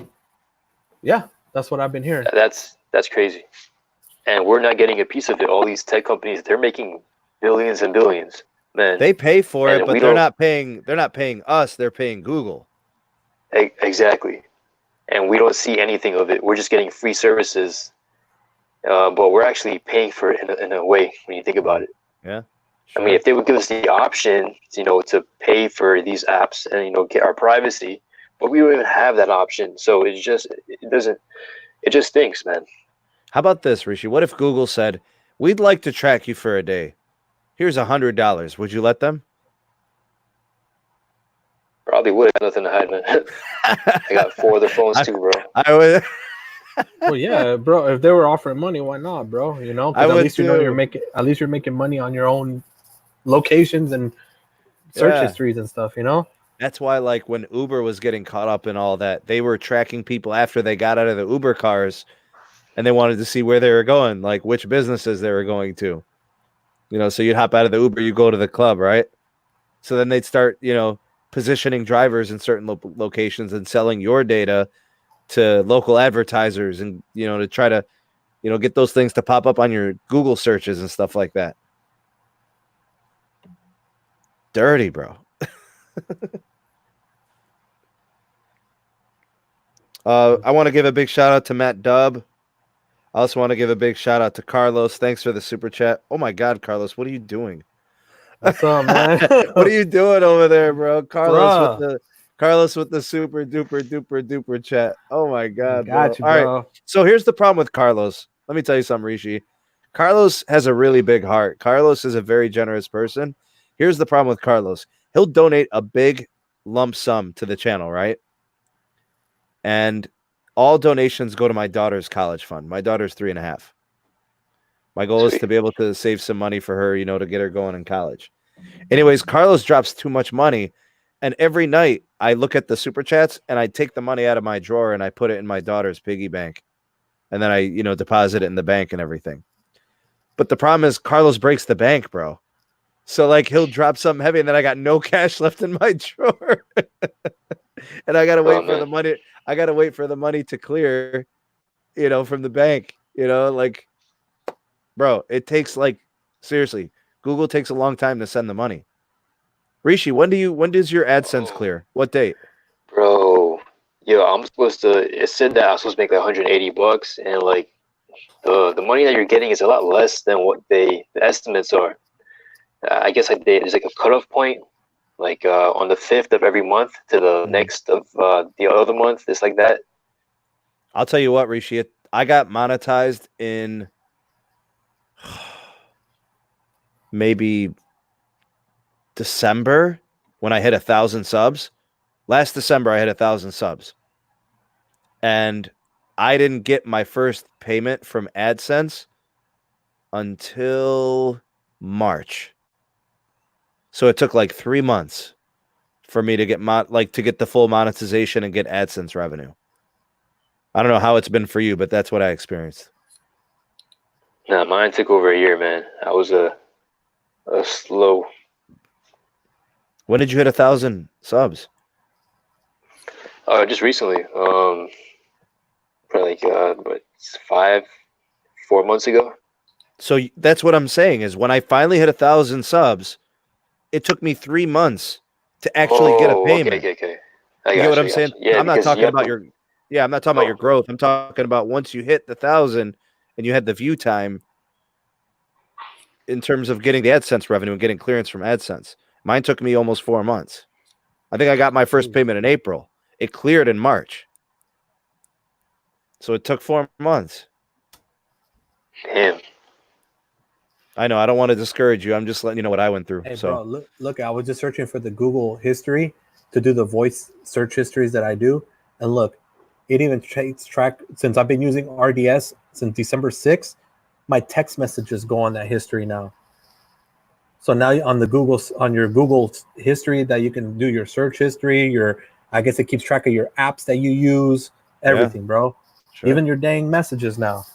Yeah, that's what I've been hearing. That's crazy. And we're not getting a piece of it. All these tech companies, they're making billions and billions. Man. They pay for it, but they're not paying us, they're paying Google. Exactly. And we don't see anything of it. We're just getting free services. But we're actually paying for it in a way when you think about it. Yeah. Sure. I mean, if they would give us the option, to pay for these apps and, get our privacy, but we don't even have that option. So it just stinks, man. How about this, Rishi? What if Google said, we'd like to track you for a day. Here's $100. Would you let them? Probably would. I got nothing to hide, man. I got 4 other phones too, bro. I would. Well, yeah, bro. If they were offering money, why not, bro? 'Cause at least you're making money on your own locations and search histories and stuff. That's why, like, when Uber was getting caught up in all that, they were tracking people after they got out of the Uber cars, and they wanted to see where they were going, like which businesses they were going to. So you'd hop out of the Uber, you go to the club, right? So then they'd start, positioning drivers in certain locations and selling your data to local advertisers and, to try to, get those things to pop up on your Google searches and stuff like that. Dirty, bro. I want to give a big shout out to Matt Dubb. I also want to give a big shout out to Carlos. Thanks for the super chat. Oh my God, Carlos, what are you doing? What's up, man? What are you doing over there, bro? Carlos with the super duper chat. Oh my God, bro. You, bro. All right. So here's the problem with Carlos. Let me tell you something, Rishi. Carlos has a really big heart. Carlos is a very generous person. Here's the problem with Carlos. He'll donate a big lump sum to the channel, right? And all donations go to my daughter's college fund. My daughter's 3.5. My goal is to be able to save some money for her, to get her going in college. Anyways, Carlos drops too much money. And every night I look at the super chats and I take the money out of my drawer and I put it in my daughter's piggy bank. And then I, deposit it in the bank and everything. But the problem is Carlos breaks the bank, bro. So like he'll drop something heavy and then I got no cash left in my drawer. And I got to wait for the money. I got to wait for the money to clear, from the bank, like, bro, it takes seriously, Google takes a long time to send the money. Rishi, when does your AdSense clear? What date? Bro, I'm supposed to, it said that I was supposed to make like $180 and like the money that you're getting is a lot less than what the estimates are. I guess there's like a cutoff point, like on the 5th of every month to the next of the other month. It's like that. I'll tell you what, Rishi, I got monetized in maybe December when I hit 1,000 subs. Last December, I hit 1,000 subs. And I didn't get my first payment from AdSense until March. So it took like 3 months for me to get to get the full monetization and get AdSense revenue. I don't know how it's been for you, but that's what I experienced. Nah, mine took over a year, man. I was a slow. When did you hit 1,000 subs? Just recently. Probably like 4 months ago. So that's what I'm saying is when I finally hit 1,000 subs, it took me 3 months to actually get a payment. Okay. You get what I'm saying? Yeah, I'm not talking about your. Yeah, I'm not talking about your growth. I'm talking about once you hit the 1,000 and you had the view time in terms of getting the AdSense revenue and getting clearance from AdSense. Mine took me almost 4 months. I think I got my first payment in April. It cleared in March. So it took 4 months. Damn. Oh, I know. I don't want to discourage you. I'm just letting you know what I went through. Hey, so bro, look, I was just searching for the Google history to do the voice search histories that I do. And look, it even takes track since I've been using RDS since December 6th. My text messages go on that history now. So now on your Google history that you can do your search history, I guess it keeps track of your apps that you use, everything, bro. sure. Even your dang messages now.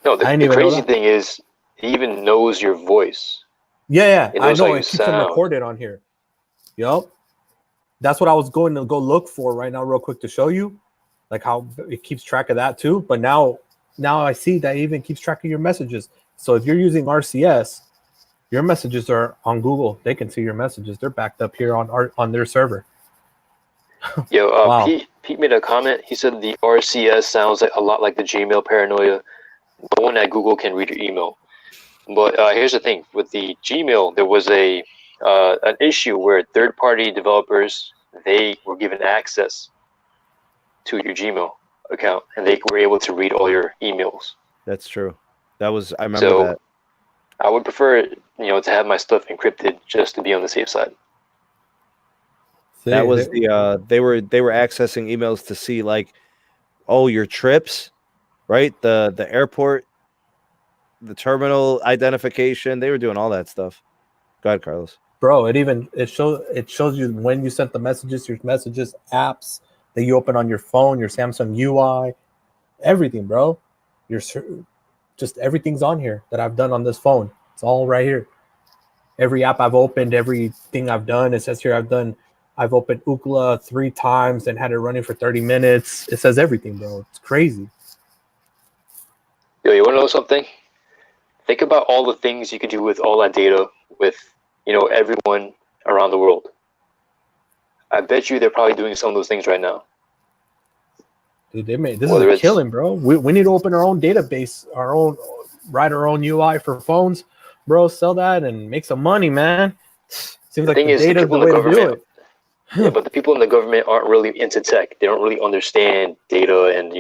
No, the I didn't even know crazy that. thing is, it even knows your voice. Yeah, It I knows how know you it keeps them sound. recorded on here. Yup. That's what I was going to go look for right now, real quick, to show you, like how it keeps track of that too. But now I see that it even keeps track of your messages. So if you're using RCS, your messages are on Google. They can see your messages. They're backed up here on their server. Yo, Wow. Pete made a comment. He said the RCS sounds like a lot like the Gmail paranoia. No one at Google can read your email. But here's the thing: with the Gmail, there was an issue where third-party developers, they were given access to your Gmail account, and they were able to read all your emails. That's true. I remember So that. I would prefer, to have my stuff encrypted just to be on the safe side. That was they were accessing emails to see like, oh, your trips, right? The airport, the terminal identification. They were doing all that stuff. Go ahead, Carlos. Bro, it shows you when you sent the messages, your messages, apps that you open on your phone, your Samsung UI, everything, bro. Just everything's on here that I've done on this phone. It's all right here. Every app I've opened, everything I've done. It says here I've opened Ookla 3 times and had it running for 30 minutes. It says everything, bro. It's crazy. Yo, you want to know something? Think about all the things you could do with all that data with, everyone around the world. I bet you they're probably doing some of those things right now. Dude, this is a killing, bro. We need to open our own database, write our own UI for phones, bro. Sell that and make some money, man. Seems like the data is the way to do it. Yeah, but the people in the government aren't really into tech. They don't really understand data and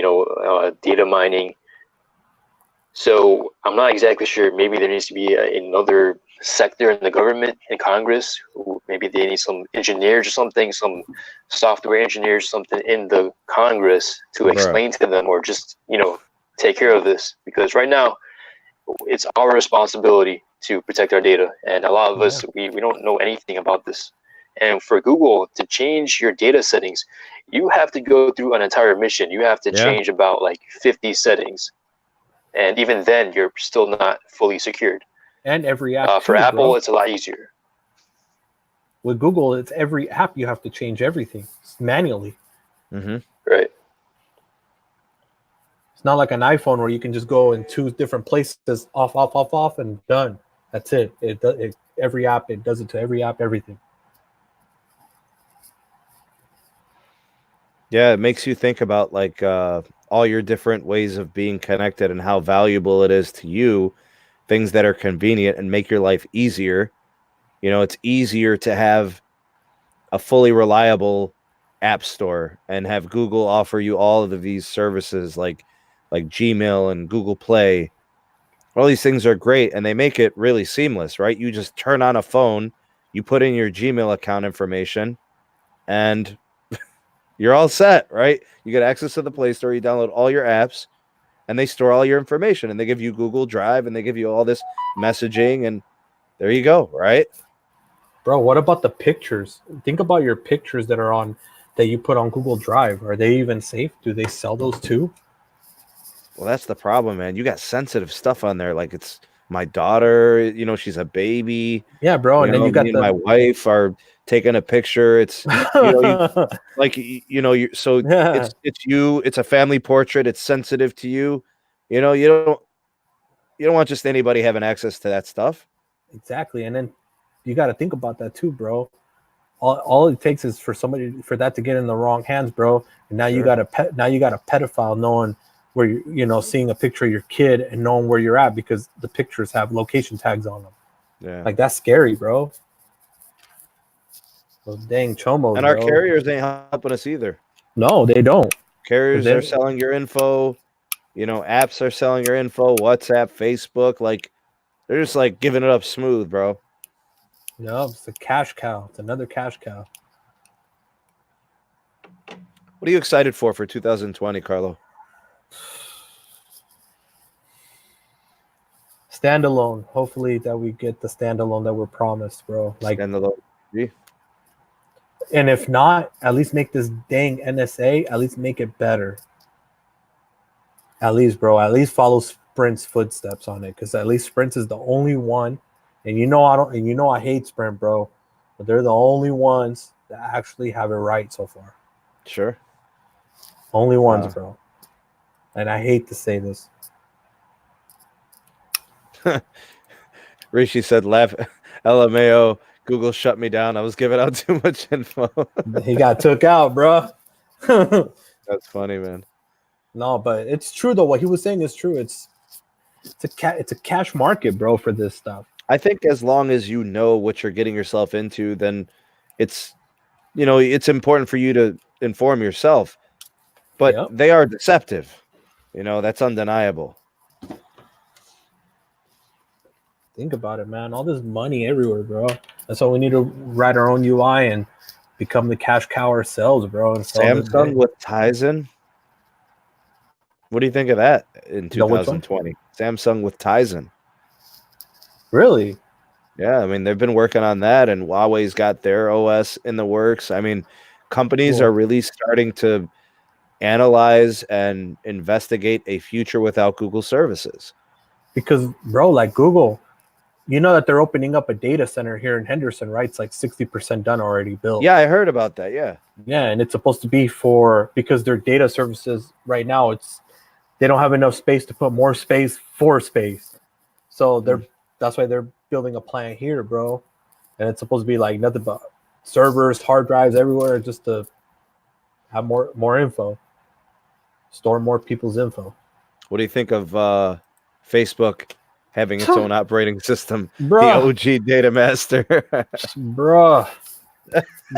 data mining. So I'm not exactly sure. Maybe there needs to be another sector in the government, in Congress. Maybe they need some engineers or something, some software engineers or something in the Congress to explain to them, or just take care of this. Because right now, it's our responsibility to protect our data, and a lot of us we don't know anything about this. And for Google to change your data settings, you have to go through an entire mission. You have to change about like 50 settings. And even then, you're still not fully secured. And every app for too, Apple, bro. it's a lot easier. With Google, it's every app you have to change everything manually. Mm-hmm. Right. It's not like an iPhone where you can just go in 2 different places, off, and done. That's it. Every app, it does it to every app, everything. Yeah, it makes you think about like all your different ways of being connected and how valuable it is to you, things that are convenient and make your life easier. It's easier to have a fully reliable app store and have Google offer you all of these services like Gmail and Google Play. All these things are great and they make it really seamless, right? You just turn on a phone, you put in your Gmail account information, and you're all set, right? You get access to the Play Store, you download all your apps, and they store all your information, and they give you Google Drive, and they give you all this messaging, and there you go, right? Bro, what about the pictures? Think about your pictures that you put on Google Drive. Are they even safe? Do they sell those too? Well, that's the problem, man. You got sensitive stuff on there, like it's my daughter, she's a baby. Yeah, bro, and then you got my wife are taking a picture. It's so it's you. It's a family portrait. It's sensitive to you. You don't want just anybody having access to that stuff. Exactly, and then you got to think about that too, bro. All it takes is for that to get in the wrong hands, bro. And now you got a pedophile knowing where seeing a picture of your kid and knowing where you're at because the pictures have location tags on them. Yeah, like that's scary, bro. Those dang chomos, and our carriers ain't helping us either. No, they don't. Carriers are selling your info. apps are selling your info, WhatsApp, Facebook, like they're just like giving it up smooth, bro. No, it's a cash cow. It's another cash cow. What are you excited for 2020, Carlo? Standalone. Hopefully that we get the standalone that we're promised, bro. Like, Standalone. and if not, at least make this dang NSA, at least make it better. At least, bro, at least follow Sprint's footsteps on it, because at least Sprint is the only one, and I hate Sprint, bro, but they're the only ones that actually have it right so far. Sure. Only ones, bro. And I hate to say this. Rishi said, laugh, LMAO, Google shut me down. I was giving out too much info. He got took out, bro. That's funny, man. No, but it's true though. What he was saying is true. It's a cash market, bro, for this stuff. I think as long as you know what you're getting yourself into, then it's important for you to inform yourself. But They are deceptive. That's undeniable. Think about it, man. All this money everywhere, bro. That's why we need to write our own UI and become the cash cow ourselves, bro. And Samsung with Tizen. What do you think of that in 2020? Samsung with Tizen. Really? Yeah, I mean, they've been working on that, and Huawei's got their OS in the works. I mean, companies are really starting to analyze and investigate a future without Google services. Because, bro, like Google, you know that they're opening up a data center here in Henderson, right? It's like 60% done already built. Yeah, I heard about that, yeah. Yeah, and it's supposed to be because their data services right now, they don't have enough space to put more space for space. So that's why they're building a plant here, bro. And it's supposed to be like nothing but servers, hard drives everywhere, just to have more info, store more people's info. What do you think of Facebook having its own operating system? Bruh. The OG data master. Bruh.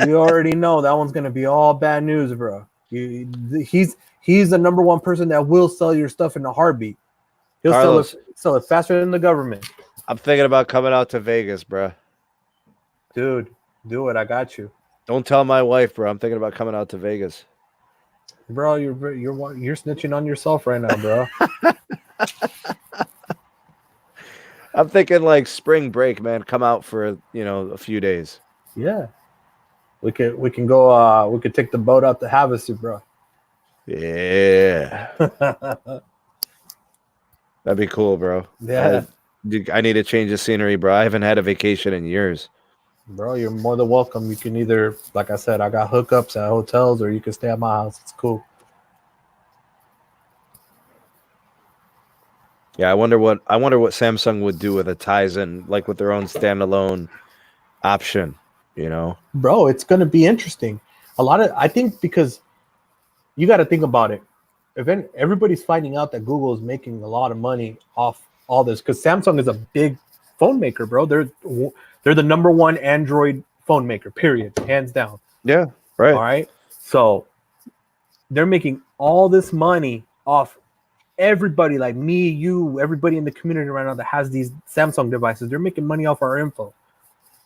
You already know that one's going to be all bad news, bro. He's the number one person that will sell your stuff in a heartbeat. He'll sell it faster than the government. I'm thinking about coming out to Vegas, bro. Dude, do it. I got you. Don't tell my wife, bro. I'm thinking about coming out to Vegas. Bro, you're snitching on yourself right now, bro. I'm thinking like spring break, man. Come out for a few days. Yeah, we can go. We could take the boat out to Havasu, bro. Yeah, that'd be cool, bro. Yeah, I need a change of scenery, bro. I haven't had a vacation in years. Bro, you're more than welcome. You can either, like I said, I got hookups at hotels, or you can stay at my house. It's cool. Yeah, I wonder what Samsung would do with a Tizen, like with their own standalone option. Bro, it's gonna be interesting. I think because you got to think about it. Everybody's finding out that Google is making a lot of money off all this, because Samsung is a big phone maker, bro. They're the number one Android phone maker, period, hands down. Yeah, right. All right. So they're making all this money off everybody, like me, you, everybody in the community right now that has these Samsung devices. They're making money off our info.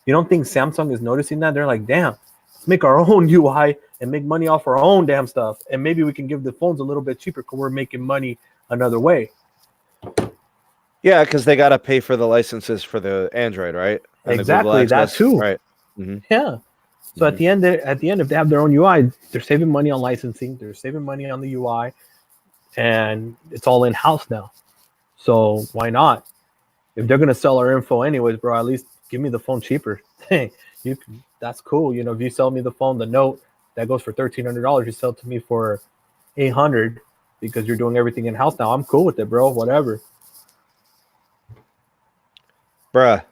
You don't think Samsung is noticing that? They're like, damn, let's make our own UI and make money off our own damn stuff. And maybe we can give the phones a little bit cheaper because we're making money another way. Yeah, because they got to pay for the licenses for the Android, right? And exactly, that too. Right. Mm-hmm. Yeah. So at the end, if they have their own UI, they're saving money on licensing. They're saving money on the UI, and it's all in house now. So why not? If they're gonna sell our info anyways, bro, at least give me the phone cheaper. Hey, that's cool. If you sell me the phone, the Note that goes for $1,300, you sell it to me for $800 because you're doing everything in house now. I'm cool with it, bro. Whatever. Bruh,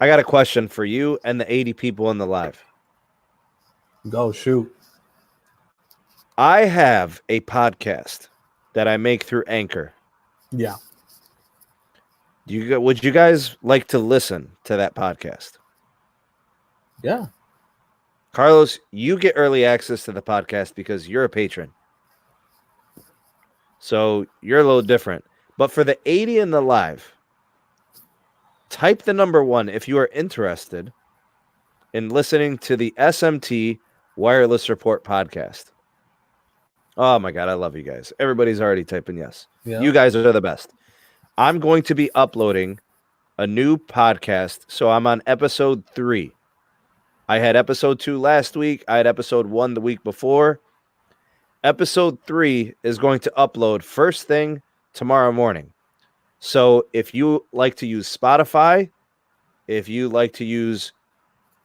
I got a question for you and the 80 people in the live. Go, shoot. I have a podcast that I make through Anchor. Yeah. Would you guys like to listen to that podcast? Yeah. Carlos, you get early access to the podcast because you're a patron. So you're a little different. But for the 80 and the live, type the number 1 if you are interested in listening to the SMT Wireless Report Podcast. Oh my God, I love you guys. Everybody's already typing yes. Yeah. You guys are the best. I'm going to be uploading a new podcast. So I'm on episode 3. I had episode 2 last week. I had episode 1 the week before. Episode 3 is going to upload first thing tomorrow morning. So if you like to use Spotify, if you like to use,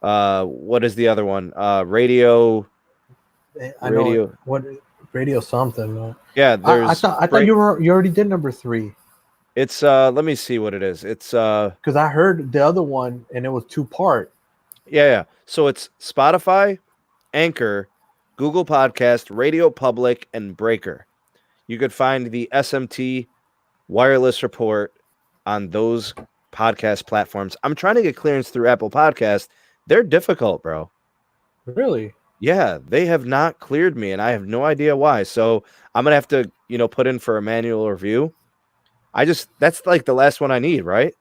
what is the other one? Radio. I know what radio something. Yeah, there's. I thought you already did number 3. It's let me see what it is. It's because I heard the other one and it was 2-part. Yeah. So it's Spotify, Anchor, Google Podcast, Radio Public, and Breaker. You could find the SMT Wireless Report on those podcast platforms. I'm trying to get clearance through Apple Podcast. They're difficult, bro. Really? Yeah, they have not cleared me, and I have no idea why. So I'm gonna have to, put in for a manual review. That's like the last one I need, right?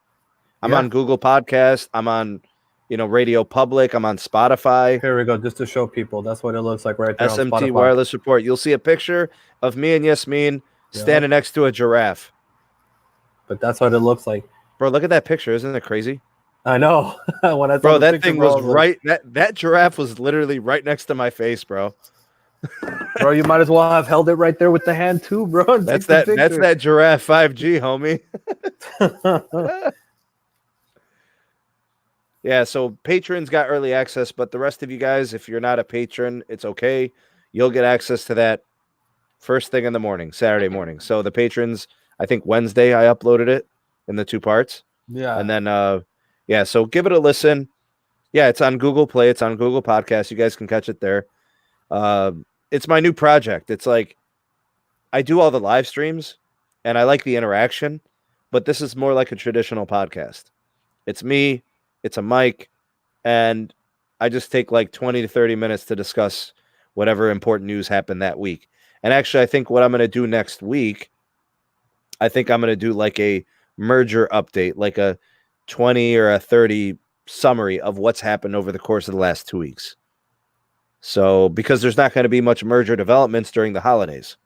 I'm on Google Podcast. I'm on, Radio Public. I'm on Spotify. Here we go. Just to show people, that's what it looks like right there. SMT on Spotify. Wireless Report. You'll see a picture of me and Yasmin standing next to a giraffe. But that's what it looks like. Bro, look at that picture. Isn't it crazy? I know. When I saw bro, that picture, thing was right. That giraffe was literally right next to my face, bro. Bro, you might as well have held it right there with the hand too, bro. That's that giraffe 5G, homie. Yeah, so patrons got early access, but the rest of you guys, if you're not a patron, it's okay. You'll get access to that first thing in the morning, Saturday morning. So the patrons, I think Wednesday I uploaded it in the 2 parts. Yeah. And then so give it a listen. Yeah, it's on Google Play, it's on Google Podcast. You guys can catch it there. It's my new project. It's like I do all the live streams and I like the interaction, but this is more like a traditional podcast. It's me, it's a mic, and I just take like 20 to 30 minutes to discuss whatever important news happened that week. And actually, I think what I'm going to do next week, I think I'm going to do like a merger update, like a 20 or a 30 summary of what's happened over the course of the last 2 weeks. So, because there's not going to be much merger developments during the holidays.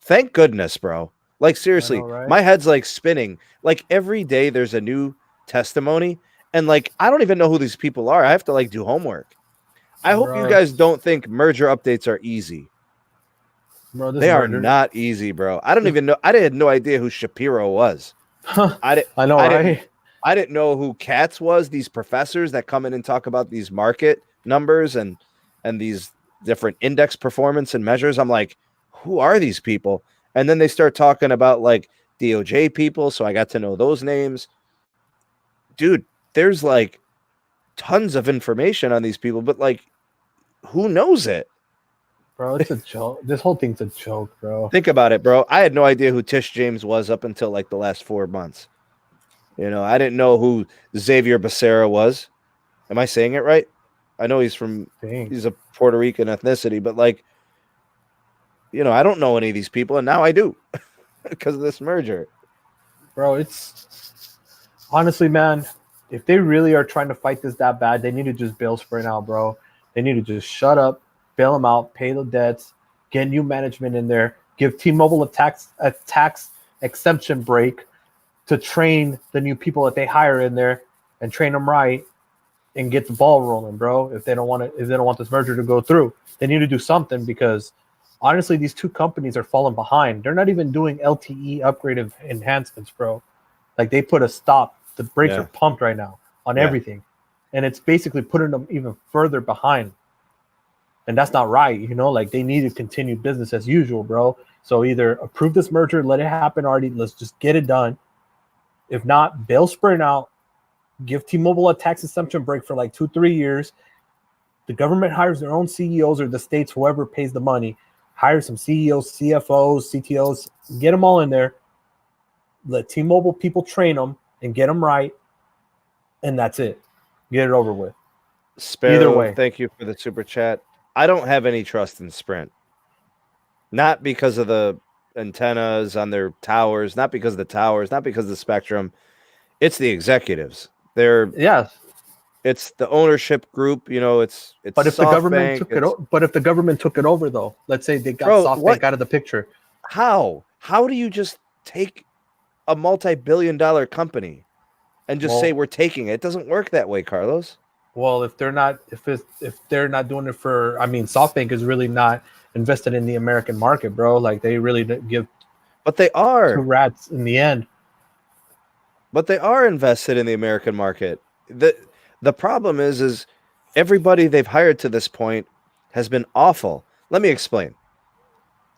Thank goodness, bro. Like, seriously, right? My head's like spinning. Like, every day there's a new testimony. And, like, I don't even know who these people are. I have to, like, do homework. I hope you guys don't think merger updates are easy. Bro, they are not easy, bro. I don't even know. I had no idea who Shapiro was. I know, right? I didn't know who Katz was, these professors that come in and talk about these market numbers and these different index performance and measures. I'm like, who are these people? And then they start talking about like DOJ people. So I got to know those names. Dude, there's like tons of information on these people, but like, who knows it? Bro, it's a joke. This whole thing's a joke, bro. Think about it, bro. I had no idea who Tish James was up until like the last 4 months. I didn't know who Xavier Becerra was. Am I saying it right? I know he's a Puerto Rican ethnicity, but like, I don't know any of these people, and now I do because of this merger. Bro, it's honestly, man, if they really are trying to fight this that bad, they need to just bail Sprint out, bro. They need to just shut up, bail them out, pay the debts, get new management in there, give T-Mobile a tax exemption break to train the new people that they hire in there and train them right and get the ball rolling, bro. If they don't want this merger to go through, they need to do something because honestly, these two companies are falling behind. They're not even doing LTE upgrade enhancements, bro. Like they put a stop. The brakes are pumped right now on everything. And it's basically putting them even further behind. And that's not right, like they need to continue business as usual, bro. So either approve this merger, let it happen already. Let's just get it done. If not, bail Sprint out, give T-Mobile a tax exemption break for like 2-3 years. The government hires their own CEOs or the states, whoever pays the money, hire some CEOs, CFOs, CTOs, get them all in there. Let T-Mobile people train them and get them right. And that's it. Get it over with. Sparrow, either way. Thank you for the super chat. I don't have any trust in Sprint. Not because of the antennas on their towers, not because of the towers, not because of the spectrum. It's the executives. It's the ownership group. It's. But if the government SoftBank, took it over, though, let's say they got SoftBank out of the picture. How do you just take a multi-billion-dollar company and just say we're taking it? It doesn't work that way, Carlos. Well, if they're not doing it for, SoftBank is really not invested in the American market, bro. Like they really give. But they are two rats in the end. But they are invested in the American market. The problem is everybody they've hired to this point has been awful. Let me explain.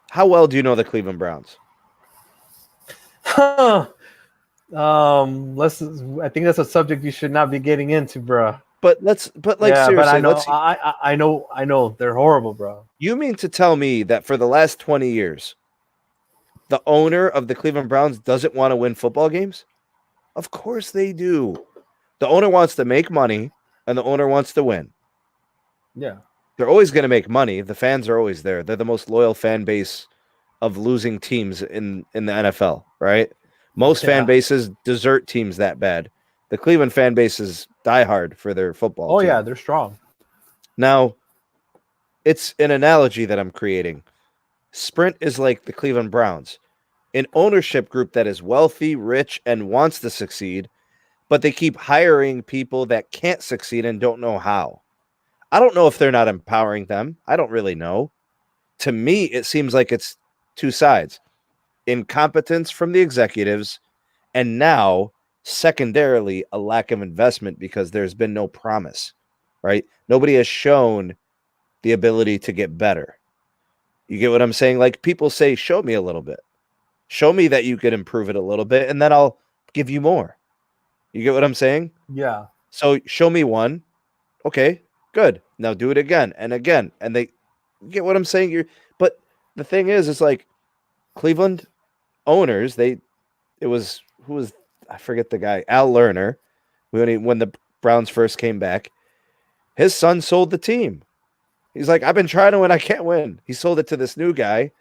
How well do you know the Cleveland Browns? I think that's a subject you should not be getting into, bro. Seriously, but I know they're horrible, bro. You mean to tell me that for the last 20 years, the owner of the Cleveland Browns doesn't want to win football games? Of course they do. The owner wants to make money, and the owner wants to win. Yeah. They're always going to make money. The fans are always there. They're the most loyal fan base of losing teams in the NFL, right? Most fan bases desert teams that bad. The Cleveland fan base is diehard for their football team. Yeah, they're strong. Now, it's an analogy that I'm creating. Sprint is like the Cleveland Browns, an ownership group that is wealthy, rich, and wants to succeed, but they keep hiring people that can't succeed and don't know how. I don't know if they're not empowering them. I don't really know. To me, it seems like it's two sides. Incompetence from the executives, and now, secondarily, a lack of investment because there's been no promise, right? Nobody has shown the ability to get better. You get what I'm saying? Like people say, show me a little bit. Show me that you could improve it a little bit, and then I'll give you more. You get what I'm saying? Yeah. So show me one. Okay, good. Now do it again and again. And you get what I'm saying? But the thing is, it's like Cleveland owners, I forget the guy, Al Lerner, when the Browns first came back, his son sold the team. He's like, I've been trying to win, I can't win. He sold it to this new guy.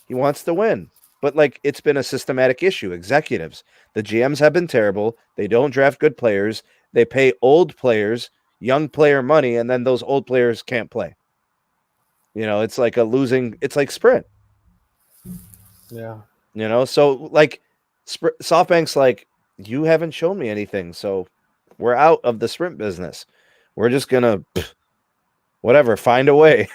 He wants to win. But it's been a systematic issue. Executives, the GMs have been terrible. They don't draft good players. They pay old players, young player money, and then those old players can't play. It's like it's like Sprint. Yeah. So SoftBank's like, you haven't shown me anything, so we're out of the Sprint business. We're just gonna find a way.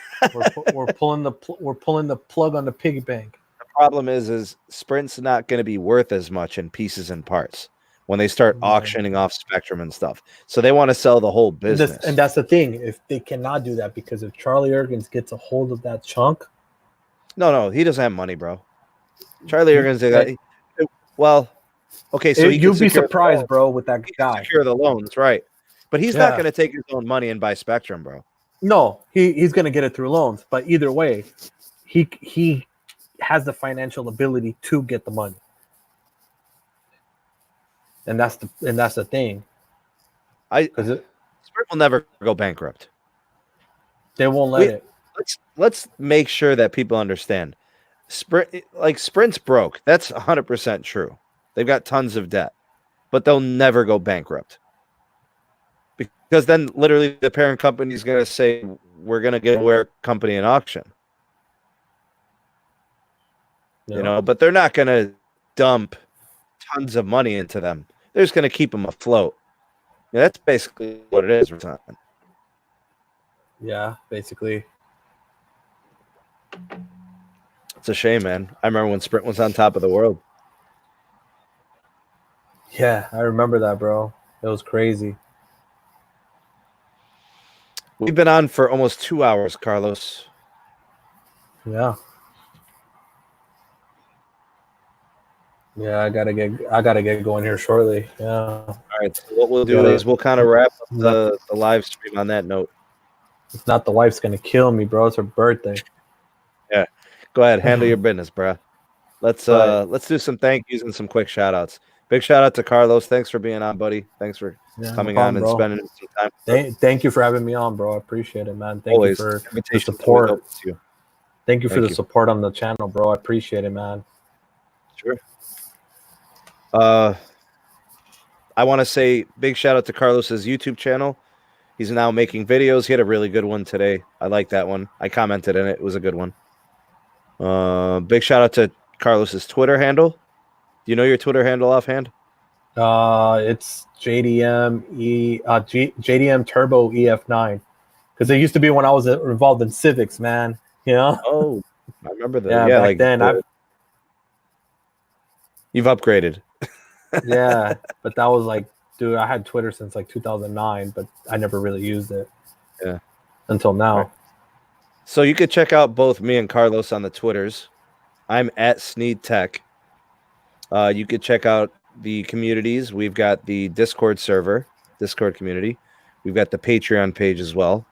we're pulling the plug on the piggy bank. The problem is Sprint's not going to be worth as much in pieces and parts when they start auctioning off spectrum and stuff. So they want to sell the whole business. And that's the thing. If they cannot do that, because if Charlie Ergens gets a hold of that chunk. No, he doesn't have money, bro. Charlie Ergens, well, okay, so you'd be surprised, bro, with that guy. Secure the loans, right? But he's not going to take his own money and buy spectrum, bro. No, he's going to get it through loans. But either way, he has the financial ability to get the money, and that's the thing. Sprint will never go bankrupt. They won't let it. Let's make sure that people understand. Sprint's broke. That's 100% true. They've got tons of debt, but they'll never go bankrupt. Because then literally the parent company is going to say, we're going to give away our company in auction. Yeah. But they're not going to dump tons of money into them. They're just going to keep them afloat. That's basically what it is. Yeah, basically. It's a shame, man. I remember when Sprint was on top of the world. Yeah, I remember that, bro. It was crazy. We've been on for almost 2 hours, Carlos. Yeah. Yeah, I gotta get going here shortly. Yeah. All right. So what we'll do is we'll kind of wrap up the live stream on that note. If not, the wife's gonna kill me, bro. It's her birthday. Yeah. Go ahead, handle your business, bro. Let's do some thank yous and some quick shout outs. Big shout out to Carlos. Thanks for being on, buddy. Thanks for coming on and spending some time. Thank you for having me on, bro. I appreciate it, man. Thank you for the Invitation support. you. Thank you for Thank the you. support on the channel, bro. I appreciate it, man. Sure. I want to say big shout out to Carlos's YouTube channel. He's now making videos. He had a really good one today. I like that one. I commented in it. It was a good one. Big shout out to Carlos's Twitter handle. Do you know your Twitter handle offhand? It's JDM Turbo EF9, because it used to be when I was involved in civics, man. You know? Oh, I remember that. Yeah, Yeah, back like then you've upgraded. yeah, but that was like, dude, I had Twitter since like 2009, but I never really used it. Yeah. Until now. Right. So you could check out both me and Carlos on the Twitters. I'm at Sneed Tech. You could check out the communities. We've got the Discord server, Discord community. We've got the Patreon page as well.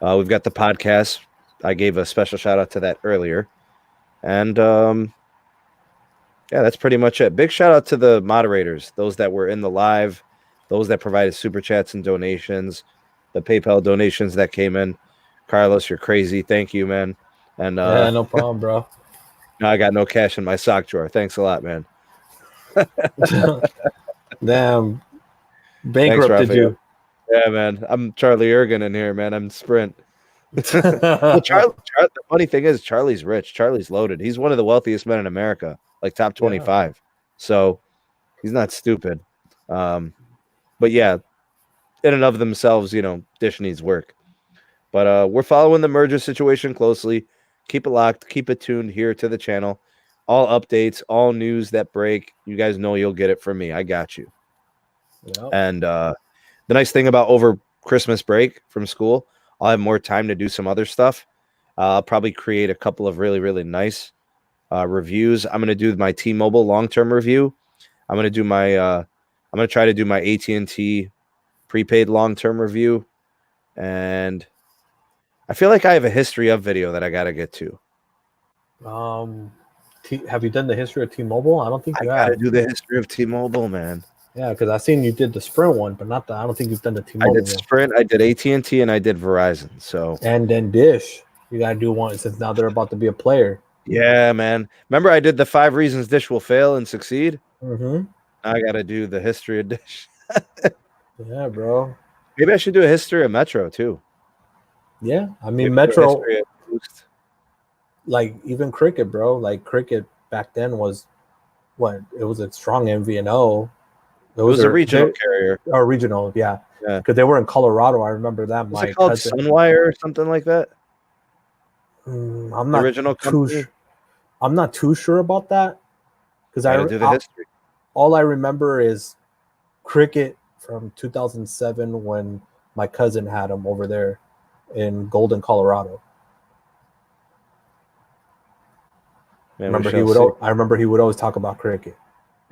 We've got the podcast. I gave a special shout out to that earlier. And yeah, that's pretty much it. Big shout out to the moderators, those that were in the live, those that provided super chats and donations, the PayPal donations that came in. Carlos, you're crazy. Thank you, man. And yeah, no problem, bro. now I got no cash in my sock drawer. Thanks a lot, man. Damn, bankrupted Raphael. you. Yeah, man. I'm Charlie Ergen in here, man. I'm Sprint. Well, the funny thing is, Charlie's rich. Charlie's loaded. He's one of the wealthiest men in America, like top 25. Yeah. So he's not stupid. But yeah, in and of themselves, you know, Dish needs work. But we're following the merger situation closely. Keep it locked. Keep it tuned here to the channel. All updates, all news that break, you guys know you'll get it from me. I got you. Yep. And the nice thing about over Christmas break from school, I'll have more time to do some other stuff. I'll probably create a couple of really, really nice reviews. I'm going to do my T-Mobile long-term review. I'm going to do my I'm going to try to do my AT&T prepaid long-term review. And I feel like I have a history of video that I got to get to. Have you done the history of T-Mobile? I don't think you have. I got to do the history of T-Mobile, man. Yeah, because I seen you did the Sprint one, but not the. I don't think you've done the T-Mobile. I did Sprint, I did AT&T, and I did Verizon. So and then Dish, you gotta do one since now they're about to be a player. Yeah, man. Remember, I did the 5 reasons Dish will fail and succeed. Mm-hmm. I got to do the history of Dish. Yeah, bro. Maybe I should do a history of Metro too. Yeah, I mean Metro. Like even Cricket, bro. Like Cricket back then was what? It was a strong MVNO. It was a regional carrier. Or regional, yeah. Because they were in Colorado. I remember that. Was it called Sunwire or something like that? I'm not original company? I'm not too sure about that. Because I do the history. All I remember is Cricket from 2007 when my cousin had him over there in Golden, Colorado. Man, I remember he would always talk about Cricket.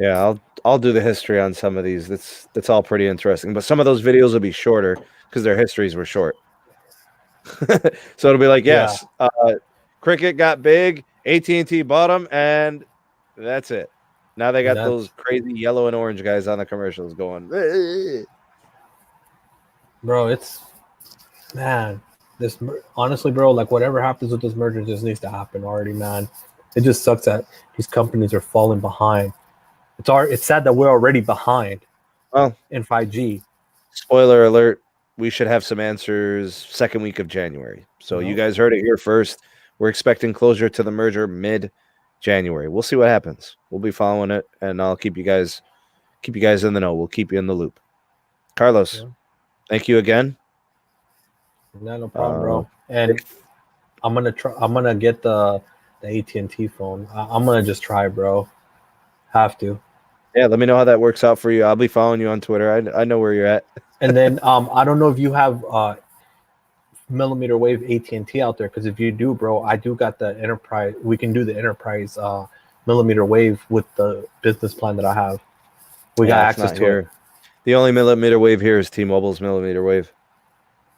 Yeah, I'll do the history on some of these. That's all pretty interesting. But some of those videos will be shorter because their histories were short. So it'll be like, yes, Cricket got big, AT&T bought them, and that's it. Now they got those crazy yellow and orange guys on the commercials going. Bro, honestly, bro, like whatever happens with this merger just needs to happen already, man. It just sucks that these companies are falling behind. It's sad that we're already behind in 5G. Spoiler alert, we should have some answers second week of January. So you guys heard it here first. We're expecting closure to the merger mid-January. We'll see what happens. We'll be following it, and I'll keep you guys in the know. We'll keep you in the loop. Carlos, thank you again. No problem, bro. And I'm gonna get the AT&T phone. I'm gonna just try, bro. Have to. Yeah, let me know how that works out for you. I'll be following you on Twitter. I know where you're at. And then I don't know if you have millimeter wave AT&T out there, because if you do, bro, I do got the enterprise. We can do the enterprise millimeter wave with the business plan that I have. We got access to it. The only millimeter wave here is T-Mobile's millimeter wave.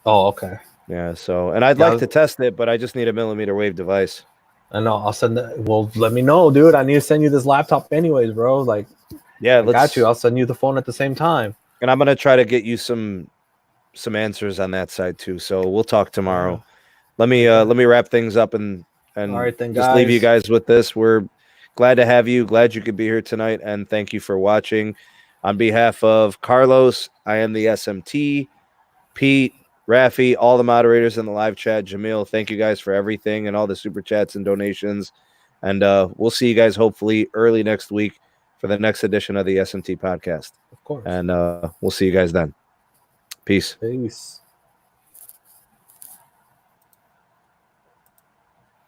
Oh, okay. Yeah, so and I'd like to test it, but I just need a millimeter wave device. I know. I'll send that. Well, let me know, dude. I need to send you this laptop anyways, bro. Like, yeah, I got you. I'll send you the phone at the same time. And I'm gonna try to get you some answers on that side too. So we'll talk tomorrow. Let me wrap things up and and All right, then, just leave you guys. guys with this. We're glad to have you. Glad you could be here tonight, and thank you for watching. On behalf of Carlos, I am the SMT, Pete, Rafi, all the moderators in the live chat, Jamil, thank you guys for everything and all the super chats and donations. And we'll see you guys hopefully early next week for the next edition of the SMT podcast. Of course. And we'll see you guys then. Peace. Peace.